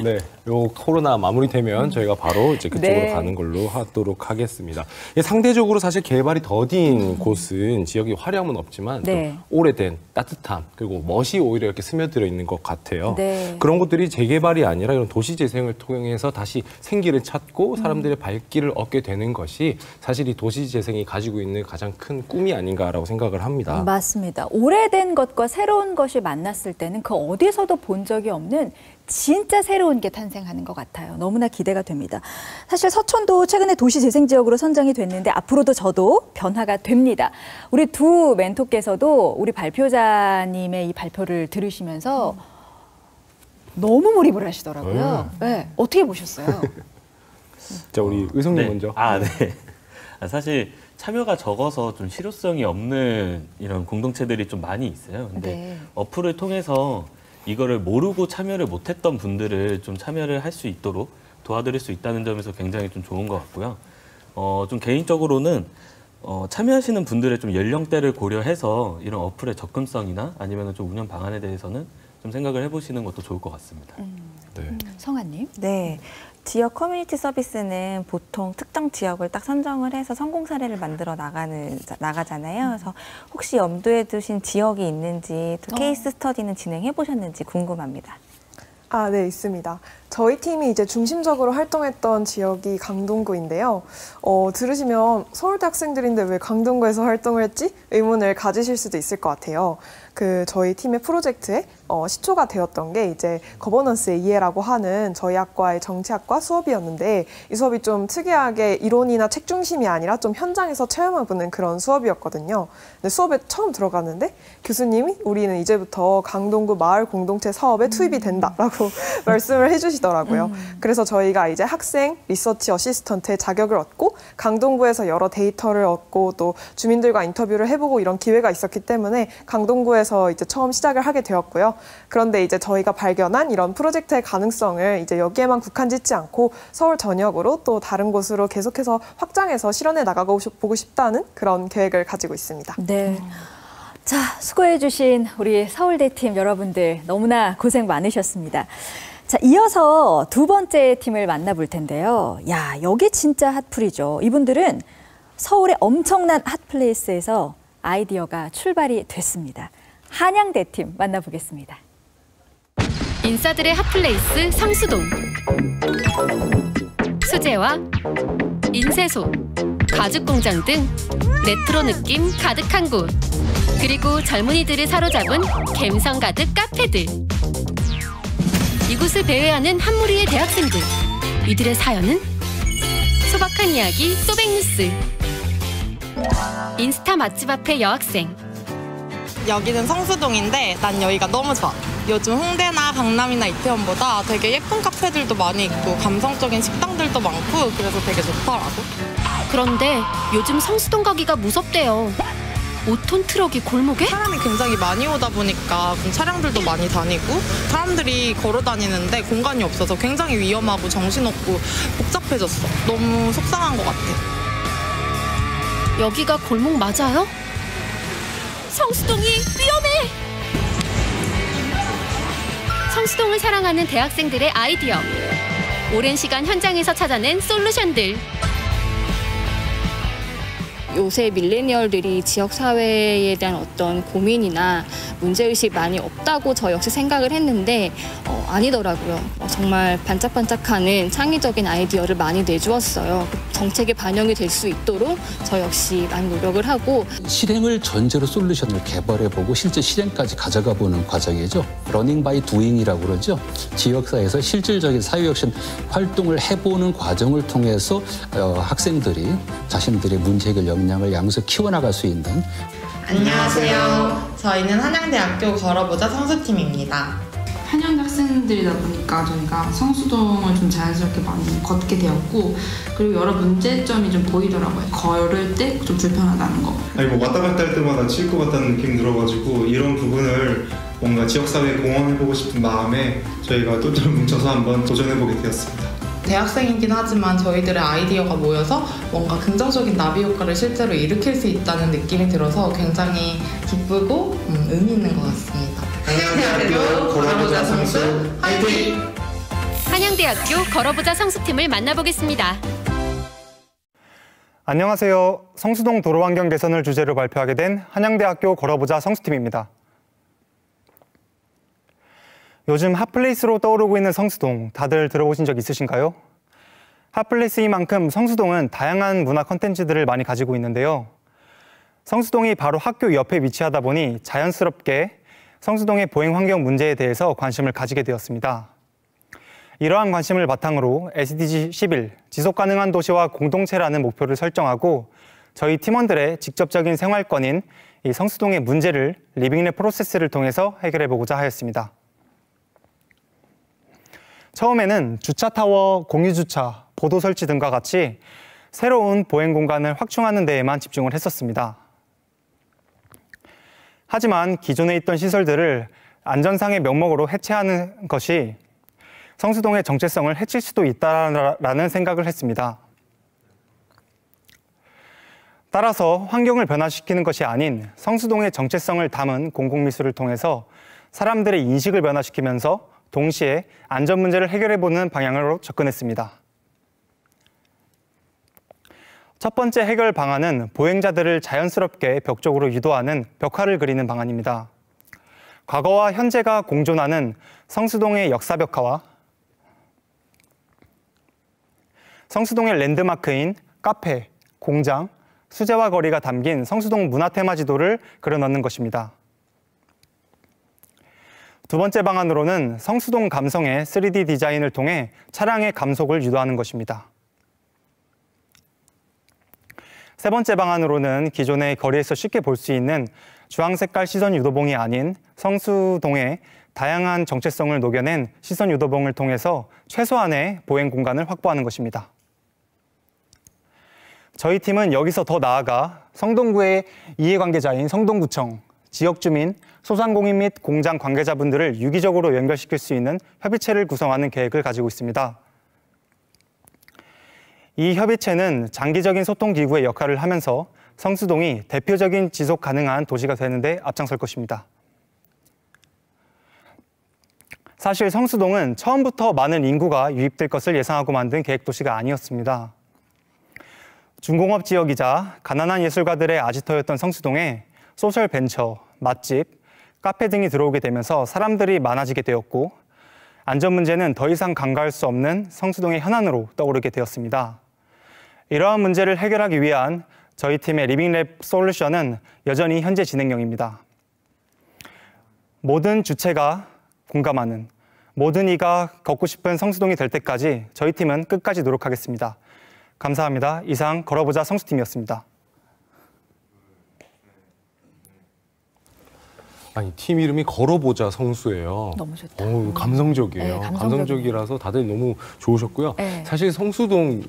네, 요 코로나 마무리되면 저희가 바로 이제 그쪽으로 가는 걸로 하도록 하겠습니다. 상대적으로 사실 개발이 더딘 곳은 지역이 화려함은 없지만 좀 오래된 따뜻함 그리고 멋이 오히려 이렇게 스며들어 있는 것 같아요. 그런 것들이 재개발이 아니라 이런 도시 재생을 통해서 다시 생기를 찾고 사람들의 발길을 얻게 되는 것이 사실 이 도시 재생이 가지고 있는 가장 큰 꿈이 아닌가라고 생각을 합니다. 맞습니다. 오래된 것과 새로운 것이 만났을 때는 그 어디서도 본 적이 없는 진짜 새로운 게 탄생하는 것 같아요. 너무나 기대가 됩니다. 사실 서촌도 최근에 도시재생지역으로 선정이 됐는데 앞으로도 저도 변화가 됩니다. 우리 두 멘토께서도 우리 발표자님의 이 발표를 들으시면서 너무 몰입을 하시더라고요. 네. 어떻게 보셨어요? 자, 우리 의성님 먼저. 네. 사실 참여가 적어서 좀 실효성이 없는 이런 공동체들이 좀 많이 있어요. 근데 어플을 통해서 이거를 모르고 참여를 못했던 분들을 좀 참여를 할 수 있도록 도와드릴 수 있다는 점에서 굉장히 좀 좋은 것 같고요. 좀 개인적으로는 참여하시는 분들의 좀 연령대를 고려해서 이런 어플의 접근성이나 아니면 좀 운영 방안에 대해서는 좀 생각을 해보시는 것도 좋을 것 같습니다. 성아님? 네. 지역 커뮤니티 서비스는 보통 특정 지역을 딱 선정을 해서 성공 사례를 만들어 나가잖아요. 그래서 혹시 염두에 두신 지역이 있는지 또 케이스 스터디는 진행해 보셨는지 궁금합니다. 네, 있습니다. 저희 팀이 이제 중심적으로 활동했던 지역이 강동구인데요. 들으시면 서울대 학생들인데 왜 강동구에서 활동을 했지? 의문을 가지실 수도 있을 것 같아요. 저희 팀의 프로젝트에 시초가 되었던 게 이제 거버넌스의 이해라고 하는 저희 학과의 정치학과 수업이었는데 이 수업이 좀 특이하게 이론이나 책 중심이 아니라 좀 현장에서 체험해보는 그런 수업이었거든요. 근데 수업에 처음 들어갔는데 교수님이 우리는 이제부터 강동구 마을 공동체 사업에 투입이 된다라고 말씀을 해주시더라고요. 그래서 저희가 이제 학생 리서치 어시스턴트의 자격을 얻고 강동구에서 여러 데이터를 얻고 또 주민들과 인터뷰를 해보고 이런 기회가 있었기 때문에 강동구에서 이제 처음 시작을 하게 되었고요. 그런데 이제 저희가 발견한 이런 프로젝트의 가능성을 이제 여기에만 국한짓지 않고 서울 전역으로 또 다른 곳으로 계속해서 확장해서 실현해 나가고 보고 싶다는 그런 계획을 가지고 있습니다. 네. 자, 수고해주신 우리 서울대 팀 여러분들 너무나 고생 많으셨습니다. 자, 이어서 두 번째 팀을 만나볼 텐데요. 야, 여기 진짜 핫플이죠. 이분들은 서울의 엄청난 핫플레이스에서 아이디어가 출발이 됐습니다. 한양대 팀 만나보겠습니다. 인싸들의 핫플레이스 성수동. 수제화, 인쇄소, 가죽공장 등 레트로 느낌 가득한 곳. 그리고 젊은이들을 사로잡은 갬성 가득 카페들. 이곳을 배회하는 한 무리의 대학생들. 이들의 사연은 소박한 이야기 소백뉴스. 인스타 맛집 앞의 여학생. 여기는 성수동인데 난 여기가 너무 좋아. 요즘 홍대나 강남이나 이태원보다 되게 예쁜 카페들도 많이 있고 감성적인 식당들도 많고 그래서 되게 좋더라고. 그런데 요즘 성수동 가기가 무섭대요. 5톤 트럭이 골목에? 사람이 굉장히 많이 오다 보니까 차량들도 많이 다니고 사람들이 걸어 다니는데 공간이 없어서 굉장히 위험하고 정신없고 복잡해졌어. 너무 속상한 것 같아. 여기가 골목 맞아요? 성수동이 위험해! 성수동을 사랑하는 대학생들의 아이디어. 오랜 시간 현장에서 찾아낸 솔루션들. 요새 밀레니얼들이 지역사회에 대한 어떤 고민이나 문제의식이 많이 없다고 저 역시 생각을 했는데 아니더라고요. 정말 반짝반짝하는 창의적인 아이디어를 많이 내주었어요. 정책에 반영이 될 수 있도록 저 역시 많이 노력을 하고 실행을 전제로 솔루션을 개발해보고 실제 실행까지 가져가보는 과정이죠. 러닝 바이 두잉이라고 그러죠. 지역사회에서 실질적인 사회혁신 활동을 해보는 과정을 통해서 학생들이 자신들의 문제해결 역량을 양수 키워나갈 수 있는. 안녕하세요. 저희는 한양대학교 걸어보자 성수팀입니다. 한양대 학생들이다 보니까 저희가 성수동을 좀 자연스럽게 많이 걷게 되었고 그리고 여러 문제점이 좀 보이더라고요. 걸을 때 좀 불편하다는 거. 아니 뭐 왔다 갔다 할 때마다 치일 것 같다는 느낌 들어가지고 이런 부분을 뭔가 지역사회에 공헌해보고 싶은 마음에 저희가 똘똘 뭉쳐서 한번 도전해보게 되었습니다. 대학생이긴 하지만 저희들의 아이디어가 모여서 뭔가 긍정적인 나비 효과를 실제로 일으킬 수 있다는 느낌이 들어서 굉장히 기쁘고 의미 있는 것 같습니다. 한양대학교 걸어보자 성수 화이팅! 한양대학교 걸어보자 성수팀을 만나보겠습니다. 안녕하세요. 성수동 도로환경 개선을 주제로 발표하게 된 한양대학교 걸어보자 성수팀입니다. 요즘 핫플레이스로 떠오르고 있는 성수동, 다들 들어보신 적 있으신가요? 핫플레이스인 만큼 성수동은 다양한 문화 콘텐츠들을 많이 가지고 있는데요. 성수동이 바로 학교 옆에 위치하다 보니 자연스럽게 성수동의 보행 환경 문제에 대해서 관심을 가지게 되었습니다. 이러한 관심을 바탕으로 SDG 11, 지속가능한 도시와 공동체라는 목표를 설정하고 저희 팀원들의 직접적인 생활권인 이 성수동의 문제를 리빙랩 프로세스를 통해서 해결해보고자 하였습니다. 처음에는 주차타워, 공유주차, 보도 설치 등과 같이 새로운 보행 공간을 확충하는 데에만 집중을 했었습니다. 하지만 기존에 있던 시설들을 안전상의 명목으로 해체하는 것이 성수동의 정체성을 해칠 수도 있다라는 생각을 했습니다. 따라서 환경을 변화시키는 것이 아닌 성수동의 정체성을 담은 공공미술을 통해서 사람들의 인식을 변화시키면서 동시에 안전 문제를 해결해보는 방향으로 접근했습니다. 첫 번째 해결 방안은 보행자들을 자연스럽게 벽 쪽으로 유도하는 벽화를 그리는 방안입니다. 과거와 현재가 공존하는 성수동의 역사벽화와 성수동의 랜드마크인 카페, 공장, 수제화 거리가 담긴 성수동 문화테마 지도를 그려넣는 것입니다. 두 번째 방안으로는 성수동 감성의 3D 디자인을 통해 차량의 감속을 유도하는 것입니다. 세 번째 방안으로는 기존의 거리에서 쉽게 볼 수 있는 주황색깔 시선 유도봉이 아닌 성수동의 다양한 정체성을 녹여낸 시선 유도봉을 통해서 최소한의 보행 공간을 확보하는 것입니다. 저희 팀은 여기서 더 나아가 성동구의 이해관계자인 성동구청, 지역주민, 소상공인 및 공장 관계자분들을 유기적으로 연결시킬 수 있는 협의체를 구성하는 계획을 가지고 있습니다. 이 협의체는 장기적인 소통기구의 역할을 하면서 성수동이 대표적인 지속 가능한 도시가 되는 데 앞장설 것입니다. 사실 성수동은 처음부터 많은 인구가 유입될 것을 예상하고 만든 계획도시가 아니었습니다. 중공업 지역이자 가난한 예술가들의 아지터였던 성수동에 소셜 벤처, 맛집, 카페 등이 들어오게 되면서 사람들이 많아지게 되었고 안전 문제는 더 이상 간과할 수 없는 성수동의 현안으로 떠오르게 되었습니다. 이러한 문제를 해결하기 위한 저희 팀의 리빙랩 솔루션은 여전히 현재 진행형입니다. 모든 주체가 공감하는, 모든 이가 걷고 싶은 성수동이 될 때까지 저희 팀은 끝까지 노력하겠습니다. 감사합니다. 이상 걸어보자 성수팀이었습니다. 아니, 팀 이름이 걸어보자 성수예요. 너무 좋다. 감성적이에요. 네, 감성적이라서 다들 너무 좋으셨고요. 네. 사실 성수동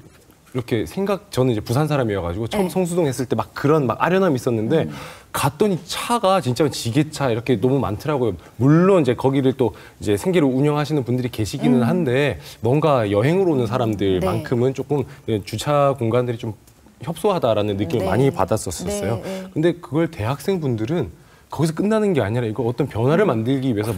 이렇게 저는 이제 부산 사람이어가지고 처음 네. 성수동 했을 때 막 그런 아련함이 있었는데 갔더니 차가 진짜 지게차 이렇게 너무 많더라고요. 물론 이제 거기를 또 이제 생계로 운영하시는 분들이 계시기는 한데 뭔가 여행으로 오는 사람들만큼은 조금 주차 공간들이 좀 협소하다라는 느낌을 많이 받았었어요. 근데 그걸 대학생분들은 거기서 끝나는 게 아니라 이거 어떤 변화를 만들기 위해서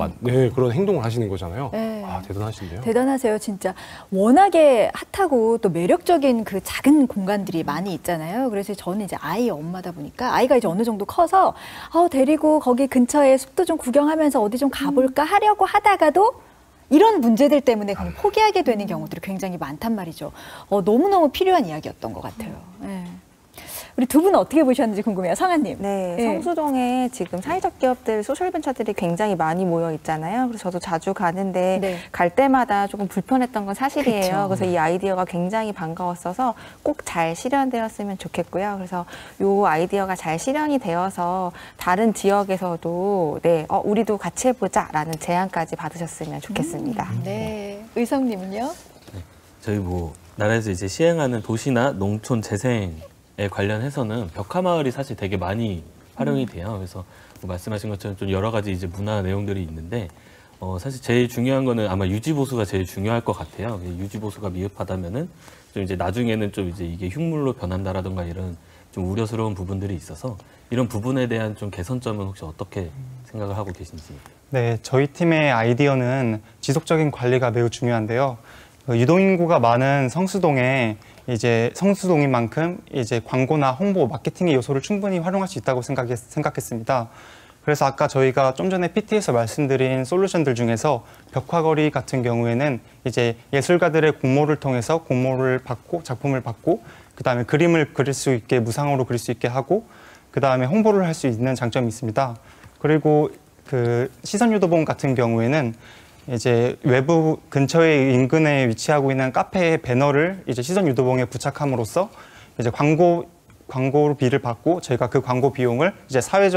그런 행동을 하시는 거잖아요. 네. 아, 대단하신데요. 대단하세요, 진짜. 워낙에 핫하고 또 매력적인 그 작은 공간들이 많이 있잖아요. 그래서 저는 이제 아이 엄마다 보니까 아이가 이제 어느 정도 커서 데리고 거기 근처에 숲도 좀 구경하면서 어디 좀 가볼까 하려고 하다가도 이런 문제들 때문에 그냥 포기하게 되는 경우들이 굉장히 많단 말이죠. 너무너무 필요한 이야기였던 것 같아요. 네. 우리 두 분은 어떻게 보셨는지 궁금해요. 성아님. 네, 성수동에 지금 사회적 기업들, 소셜벤처들이 굉장히 많이 모여 있잖아요. 그래서 저도 자주 가는데 갈 때마다 조금 불편했던 건 사실이에요. 그쵸. 그래서 이 아이디어가 굉장히 반가웠어서 꼭 잘 실현되었으면 좋겠고요. 그래서 이 아이디어가 잘 실현이 되어서 다른 지역에서도 우리도 같이 해보자라는 제안까지 받으셨으면 좋겠습니다. 네, 의성님은요? 저희 나라에서 이제 시행하는 도시나 농촌 재생 에 관련해서는 벽화마을이 사실 되게 많이 활용이 돼요. 그래서 말씀하신 것처럼 좀 여러 가지 이제 문화 내용들이 있는데 사실 제일 중요한 거는 아마 유지보수가 제일 중요할 것 같아요. 유지보수가 미흡하다면은 좀 이제 나중에는 좀 이제 이게 흉물로 변한다라든가 이런 좀 우려스러운 부분들이 있어서 이런 부분에 대한 좀 개선점은 혹시 어떻게 생각을 하고 계신지? 네, 저희 팀의 아이디어는 지속적인 관리가 매우 중요한데요. 유동인구가 많은 성수동에 이제 성수동인 만큼 이제 광고나 홍보, 마케팅의 요소를 충분히 활용할 수 있다고 생각했습니다. 그래서 아까 저희가 좀 전에 PT에서 말씀드린 솔루션들 중에서 벽화거리 같은 경우에는 이제 예술가들의 공모를 통해서 공모를 받고 작품을 받고 그다음에 그림을 그릴 수 있게 무상으로 그릴 수 있게 하고 그다음에 홍보를 할 수 있는 장점이 있습니다. 그리고 그 시선 유도봉 같은 경우에는 이제 외부 근처에 인근에 위치하고 있는 카페의 배너를 이제 시선 유도봉에 부착함으로써 이제 광고비를 받고 저희가 그 광고 비용을 이제 사회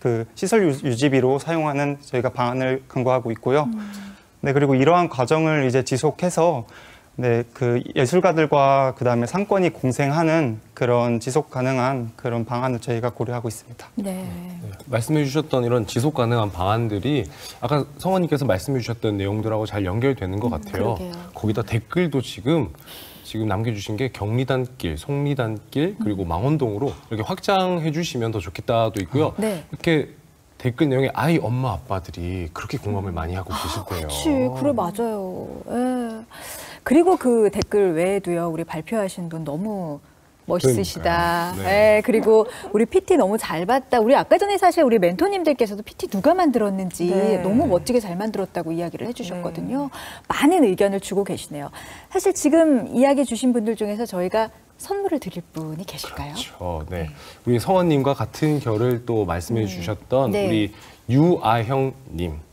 그 시설 유지비로 사용하는 저희가 방안을 강구하고 있고요. 네, 그리고 이러한 과정을 이제 지속해서 그 예술가들과 그다음에 상권이 공생하는 그런 지속 가능한 그런 방안을 저희가 고려하고 있습니다. 네. 말씀해 주셨던 이런 지속 가능한 방안들이 아까 성원님께서 말씀해 주셨던 내용들하고 잘 연결되는 것 같아요. 그러게요. 거기다 댓글도 지금 남겨주신 게 경리단길, 속리단길 그리고 망원동으로 이렇게 확장해 주시면 더 좋겠다도 있고요. 이렇게 댓글 내용에 아이 엄마 아빠들이 그렇게 공감을 많이 하고 계실 거예요. 그렇지, 그래 맞아요. 예. 그리고 그 댓글 외에도요, 우리 발표하신 분 너무 멋있으시다. 네. 그리고 우리 PT 너무 잘 봤다. 우리 아까 전에 사실 우리 멘토님들께서도 PT 누가 만들었는지 너무 멋지게 잘 만들었다고 이야기를 해주셨거든요. 많은 의견을 주고 계시네요. 사실 지금 이야기 주신 분들 중에서 저희가 선물을 드릴 분이 계실까요? 그렇죠. 네. 우리 성원님과 같은 결을 또 말씀해 주셨던 우리 유아형님.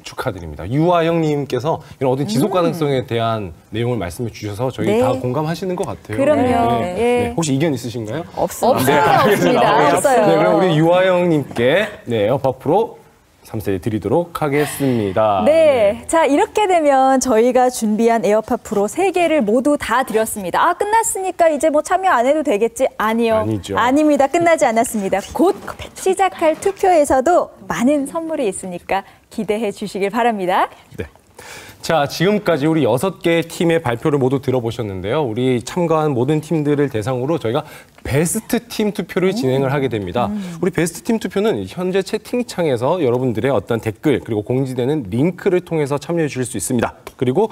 축하드립니다. 유아형님께서 이런 어떤 지속 가능성에 대한 내용을 말씀해 주셔서 저희 다 공감하시는 것 같아요. 그럼요. 혹시 이견 있으신가요? 없습니다. 없어요. 네, 그럼 우리 유아형님께 에어팟 프로 3세 드리도록 하겠습니다. 네. 자, 이렇게 되면 저희가 준비한 에어팟 프로 3개를 모두 다 드렸습니다. 끝났으니까 이제 뭐 참여 안 해도 되겠지? 아니요. 아니죠. 아닙니다. 끝나지 않았습니다. 곧 시작할 투표에서도 많은 선물이 있으니까 기대해 주시길 바랍니다. 네. 자, 지금까지 우리 6개 팀의 발표를 모두 들어보셨는데요. 우리 참가한 모든 팀들을 대상으로 저희가 베스트 팀 투표를 진행을 하게 됩니다. 우리 베스트 팀 투표는 현재 채팅창에서 여러분들의 어떤 댓글 그리고 공지되는 링크를 통해서 참여해 주실 수 있습니다. 그리고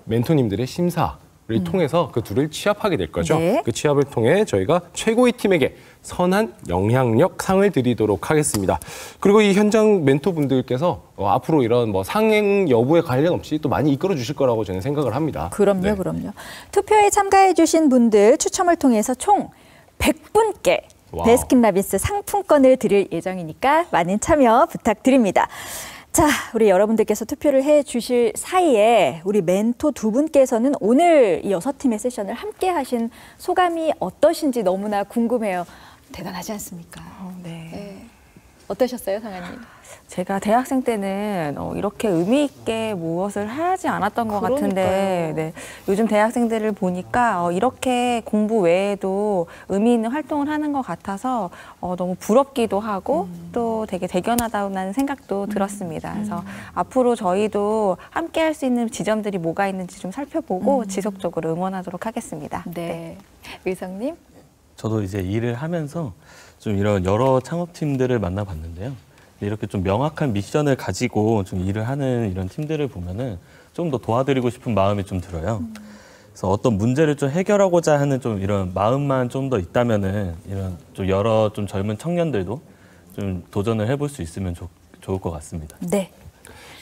멘토님들의 심사 통해서 그 둘을 취합하게 될 거죠. 네. 그 취합을 통해 저희가 최고의 팀에게 선한 영향력 상을 드리도록 하겠습니다. 그리고 이 현장 멘토분들께서 앞으로 이런 뭐 상행 여부에 관련 없이 또 많이 이끌어 주실 거라고 저는 생각을 합니다. 그럼요, 네. 그럼요. 투표에 참가해 주신 분들 추첨을 통해서 총 100분께 베스킨라빈스 상품권을 드릴 예정이니까 많은 참여 부탁드립니다. 자, 우리 여러분들께서 투표를 해 주실 사이에 우리 멘토 두 분께서는 오늘 이 6팀의 세션을 함께 하신 소감이 어떠신지 너무나 궁금해요. 대단하지 않습니까? 네. 어떠셨어요, 상아님? 제가 대학생 때는 이렇게 의미 있게 무엇을 하지 않았던 것 같은데 네, 요즘 대학생들을 보니까 이렇게 공부 외에도 의미 있는 활동을 하는 것 같아서 너무 부럽기도 하고 또 되게 대견하다는 생각도 들었습니다. 그래서 앞으로 저희도 함께 할 수 있는 지점들이 뭐가 있는지 좀 살펴보고 지속적으로 응원하도록 하겠습니다. 네. 의성님? 저도 이제 일을 하면서 좀 이런 여러 창업팀들을 만나봤는데요. 이렇게 좀 명확한 미션을 가지고 좀 일을 하는 이런 팀들을 보면은 좀 더 도와드리고 싶은 마음이 좀 들어요. 그래서 어떤 문제를 좀 해결하고자 하는 좀 이런 마음만 좀 더 있다면은 이런 좀 여러 좀 젊은 청년들도 좀 도전을 해볼 수 있으면 좋을 것 같습니다. 네.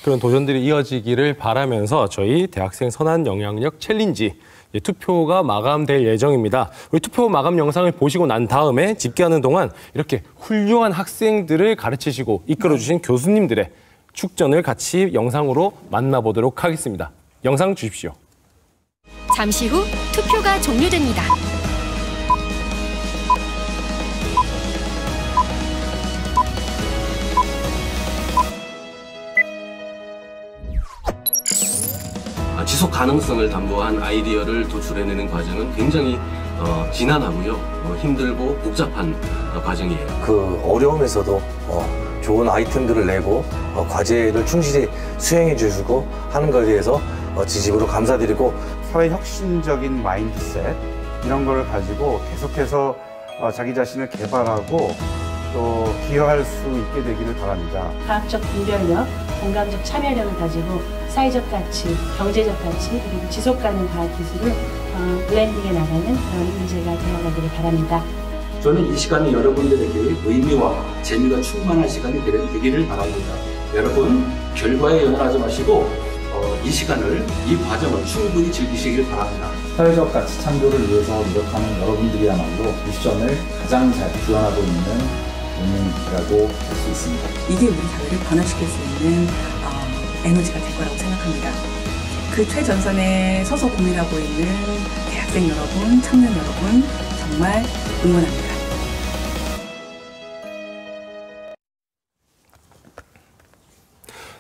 그런 도전들이 이어지기를 바라면서 저희 대학생 선한 영향력 챌린지 투표가 마감될 예정입니다. 우리 투표 마감 영상을 보시고 난 다음에 집계하는 동안 이렇게 훌륭한 학생들을 가르치시고 이끌어주신 교수님들의 축전을 같이 영상으로 만나보도록 하겠습니다. 영상 주십시오. 잠시 후 투표가 종료됩니다. 지속 가능성을 담보한 아이디어를 도출해내는 과정은 굉장히 지난하고요, 힘들고 복잡한 과정이에요. 그 어려움에서도 좋은 아이템들을 내고 과제를 충실히 수행해 주시고 하는 것에 대해서 진심으로 감사드리고 사회 혁신적인 마인드셋 이런 걸 가지고 계속해서 자기 자신을 개발하고 또 기여할 수 있게 되기를 바랍니다. 과학적 분별력, 공감적 참여력을 가지고 사회적 가치, 경제적 가치, 그리고 지속 가능 과학 기술을 블렌딩해 나가는 그런 인재가 되어가기를 바랍니다. 저는 이 시간이 여러분들에게 의미와 재미가 충만한 시간이 되기를 바랍니다. 여러분, 결과에 연연하지 마시고 이 시간을, 이 과정을 충분히 즐기시길 바랍니다. 사회적 가치 창조를 위해서 노력하는 여러분들이야말로 미션을 가장 잘 구현하고 있는 운명이라고 할 수 있습니다. 이게 우리 사회를 변화시킬 수 있는 에너지가 될 거라고 생각합니다. 그 최전선에 서서 고민하고 있는 대학생 여러분, 청년 여러분 정말 응원합니다.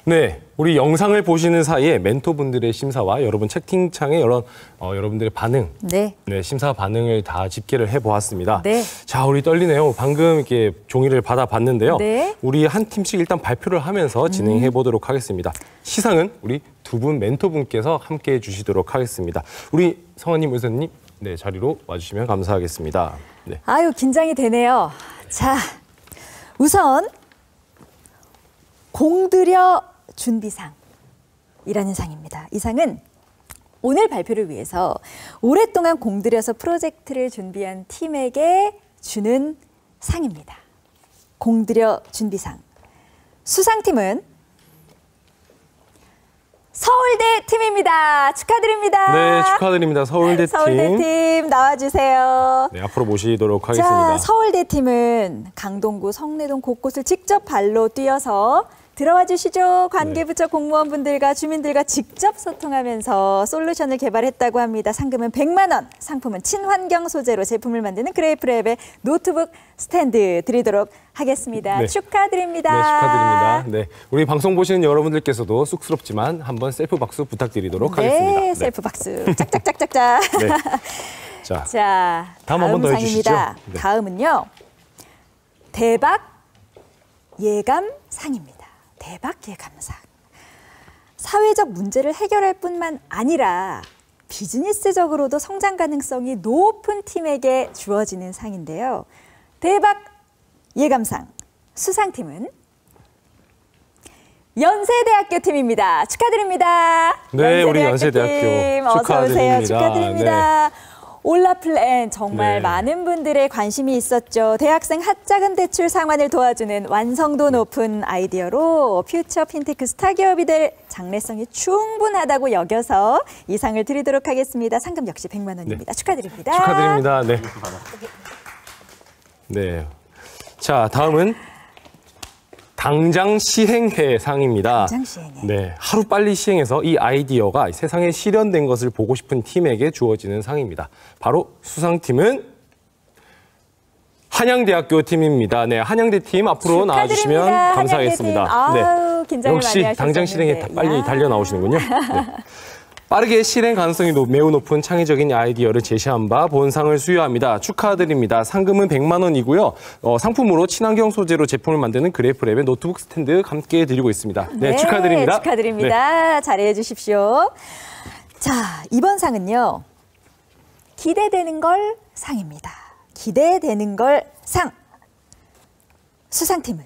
네, 우리 영상을 보시는 사이에 멘토분들의 심사와 여러분 채팅창에 여러분들의 반응, 네, 심사 반응을 다 집계를 해보았습니다. 네. 자, 우리 떨리네요. 방금 이렇게 종이를 받아봤는데요. 네. 우리 한 팀씩 일단 발표를 하면서 진행해 보도록 하겠습니다. 시상은 우리 두 분 멘토분께서 함께해 주시도록 하겠습니다. 우리 성아님, 의사님, 네, 자리로 와주시면 감사하겠습니다. 네. 아유, 긴장이 되네요. 자, 우선 공들여 준비상이라는 상입니다. 이 상은 오늘 발표를 위해서 오랫동안 공들여서 프로젝트를 준비한 팀에게 주는 상입니다. 공들여 준비상. 수상팀은 서울대 팀입니다. 축하드립니다. 네, 축하드립니다. 서울대 팀. 서울대 팀 나와주세요. 네, 앞으로 모시도록 하겠습니다. 자, 서울대 팀은 강동구, 성내동 곳곳을 직접 발로 뛰어서 들어와 주시죠. 관계부처 공무원분들과 주민들과 직접 소통하면서 솔루션을 개발했다고 합니다. 상금은 100만 원, 상품은 친환경 소재로 제품을 만드는 그레이프랩의 노트북 스탠드 드리도록 하겠습니다. 네. 축하드립니다. 네, 축하드립니다. 네, 우리 방송 보시는 여러분들께서도 쑥스럽지만 한번 셀프 박수 부탁드리도록 하겠습니다. 네, 셀프 박수. 짝짝짝짝짝. 네. 자, 다음 한번 더 해주시죠. 상입니다. 네. 다음은요. 대박 예감상입니다. 대박 예감상. 사회적 문제를 해결할 뿐만 아니라 비즈니스적으로도 성장 가능성이 높은 팀에게 주어지는 상인데요. 대박 예감상 수상팀은 연세대학교 팀입니다. 축하드립니다. 네, 우리 연세대학교 팀 어서 오세요. 축하드립니다. 네. 올라플랜 정말 네. 많은 분들의 관심이 있었죠. 대학생 핫자금 대출 상환을 도와주는 완성도 높은 아이디어로 퓨처 핀테크 스타 기업이 될 장래성이 충분하다고 여겨서 이 상을 드리도록 하겠습니다. 상금 역시 100만 원입니다. 네. 축하드립니다. 축하드립니다. 네. 네. 자, 다음은 당장 시행해 상입니다. 당장 시행해. 네, 하루 빨리 시행해서 이 아이디어가 세상에 실현된 것을 보고 싶은 팀에게 주어지는 상입니다. 바로 수상팀은 한양대학교 팀입니다. 네, 한양대 팀 앞으로 나와주시면 감사하겠습니다. 아유, 긴장을 역시 많이 당장 실행에 빨리 달려 나오시는군요. 네. 빠르게 실행 가능성이 매우 높은 창의적인 아이디어를 제시한 바 본상을 수여합니다. 축하드립니다. 상금은 100만 원이고요. 상품으로 친환경 소재로 제품을 만드는 그래프랩의 노트북 스탠드 함께 드리고 있습니다. 네, 축하드립니다. 축하드립니다. 네. 잘해 주십시오. 자, 이번 상은요. 기대되는 걸 상입니다. 기대되는 걸 상. 수상팀은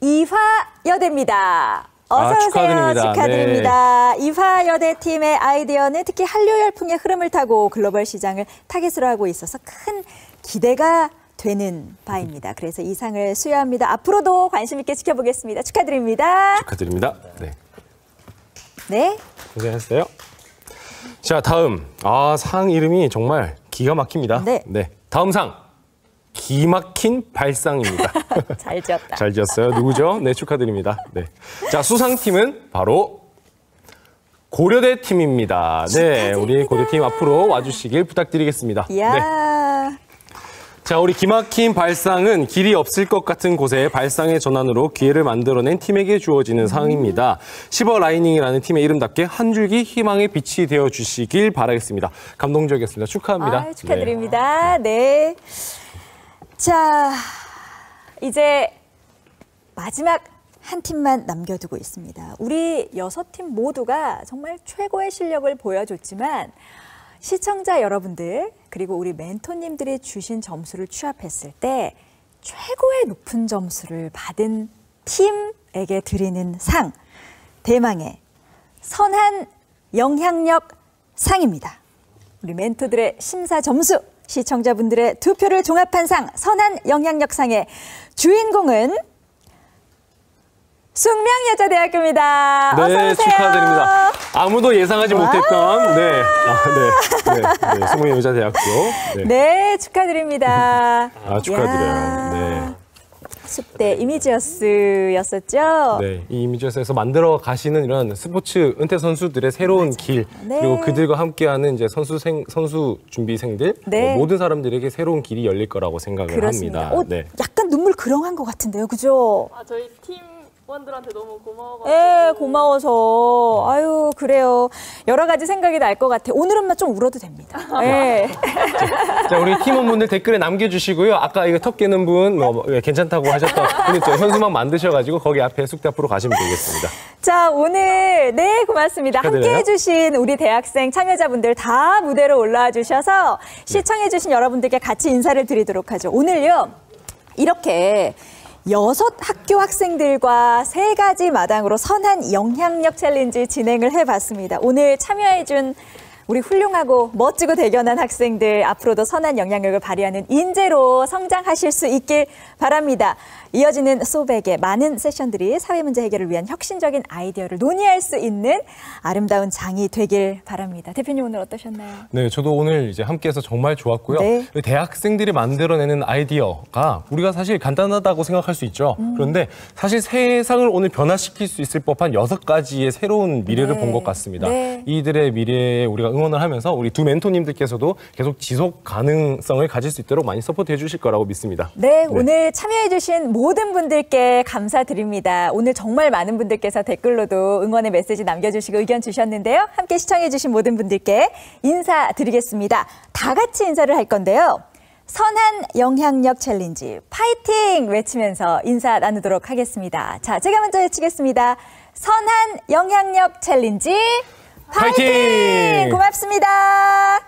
이화여대입니다. 어서 오세요. 축하드립니다. 네. 이화여대 팀의 아이디어는 특히 한류 열풍의 흐름을 타고 글로벌 시장을 타깃으로 하고 있어서 큰 기대가 되는 바입니다. 그래서 이 상을 수여합니다. 앞으로도 관심 있게 지켜보겠습니다. 축하드립니다. 축하드립니다. 네. 네. 고생하셨어요. 자, 다음. 상 이름이 정말 기가 막힙니다. 네. 다음 상. 기막힌 발상입니다. 잘 지었다. 잘 지었어요. 누구죠? 네, 축하드립니다. 네. 자, 수상팀은 바로 고려대 팀입니다. 네, 우리 고려팀 앞으로 와주시길 부탁드리겠습니다. 이야. 네. 자, 우리 기막힌 발상은 길이 없을 것 같은 곳에 발상의 전환으로 기회를 만들어낸 팀에게 주어지는 상입니다. 시버라이닝이라는 팀의 이름답게 한 줄기 희망의 빛이 되어주시길 바라겠습니다. 감동적이었습니다. 축하합니다. 축하드립니다. 네. 자, 이제 마지막 한 팀만 남겨두고 있습니다. 우리 6팀 모두가 정말 최고의 실력을 보여줬지만 시청자 여러분들 그리고 우리 멘토님들이 주신 점수를 취합했을 때 최고의 높은 점수를 받은 팀에게 드리는 상, 대망의 선한 영향력 상입니다. 우리 멘토들의 심사 점수, 시청자분들의 투표를 종합한 상, 선한 영향력상의 주인공은 숙명여자대학교입니다. 네, 어서 오세요. 축하드립니다. 아무도 예상하지 못했던 네, 숙명여자대학교. 네, 축하드립니다. 축하드려요. 네. 숲대 이미지어스였었죠. 네, 이 이미지어스에서 만들어 가시는 이런 스포츠 은퇴 선수들의 새로운 길, 네. 그리고 그들과 함께하는 이제 선수 준비생들, 네. 모든 사람들에게 새로운 길이 열릴 거라고 생각을 그렇습니다. 합니다. 네. 약간 눈물 그렁한 것 같은데요, 그죠? 저희 팀원들한테 너무 고마워가지고. 네, 고마워서. 아유, 그래요. 여러 가지 생각이 날 것 같아요. 오늘은 좀 울어도 됩니다. 네. 자, 우리 팀원분들 댓글에 남겨주시고요. 아까 이거 턱 깨는 분 괜찮다고 하셨던 분이 현수막 만드셔가지고 거기 앞에 숙대 앞으로 가시면 되겠습니다. 자, 오늘 네, 고맙습니다. 함께해 주신 우리 대학생 참여자분들 다 무대로 올라와 주셔서 시청해 주신 여러분들께 같이 인사를 드리도록 하죠. 오늘요. 이렇게 6 학교 학생들과 3가지 마당으로 선한 영향력 챌린지 진행을 해봤습니다. 오늘 참여해준 우리 훌륭하고 멋지고 대견한 학생들 앞으로도 선한 영향력을 발휘하는 인재로 성장하실 수 있길 바랍니다. 이어지는 소백의 많은 세션들이 사회문제 해결을 위한 혁신적인 아이디어를 논의할 수 있는 아름다운 장이 되길 바랍니다. 대표님 오늘 어떠셨나요? 네, 저도 오늘 이제 함께해서 정말 좋았고요. 네. 대학생들이 만들어내는 아이디어가 우리가 사실 간단하다고 생각할 수 있죠. 그런데 사실 세상을 오늘 변화시킬 수 있을 법한 6가지의 새로운 미래를 본 것 같습니다. 네. 이들의 미래에 우리가 응원을 하면서 우리 두 멘토님들께서도 계속 지속 가능성을 가질 수 있도록 많이 서포트해 주실 거라고 믿습니다. 네, 오늘 참여해 주신 모든 분들께 감사드립니다. 오늘 정말 많은 분들께서 댓글로도 응원의 메시지 남겨주시고 의견 주셨는데요. 함께 시청해 주신 모든 분들께 인사드리겠습니다. 다 같이 인사를 할 건데요. 선한 영향력 챌린지 파이팅 외치면서 인사 나누도록 하겠습니다. 자, 제가 먼저 외치겠습니다. 선한 영향력 챌린지 파이팅! 파이팅! 고맙습니다.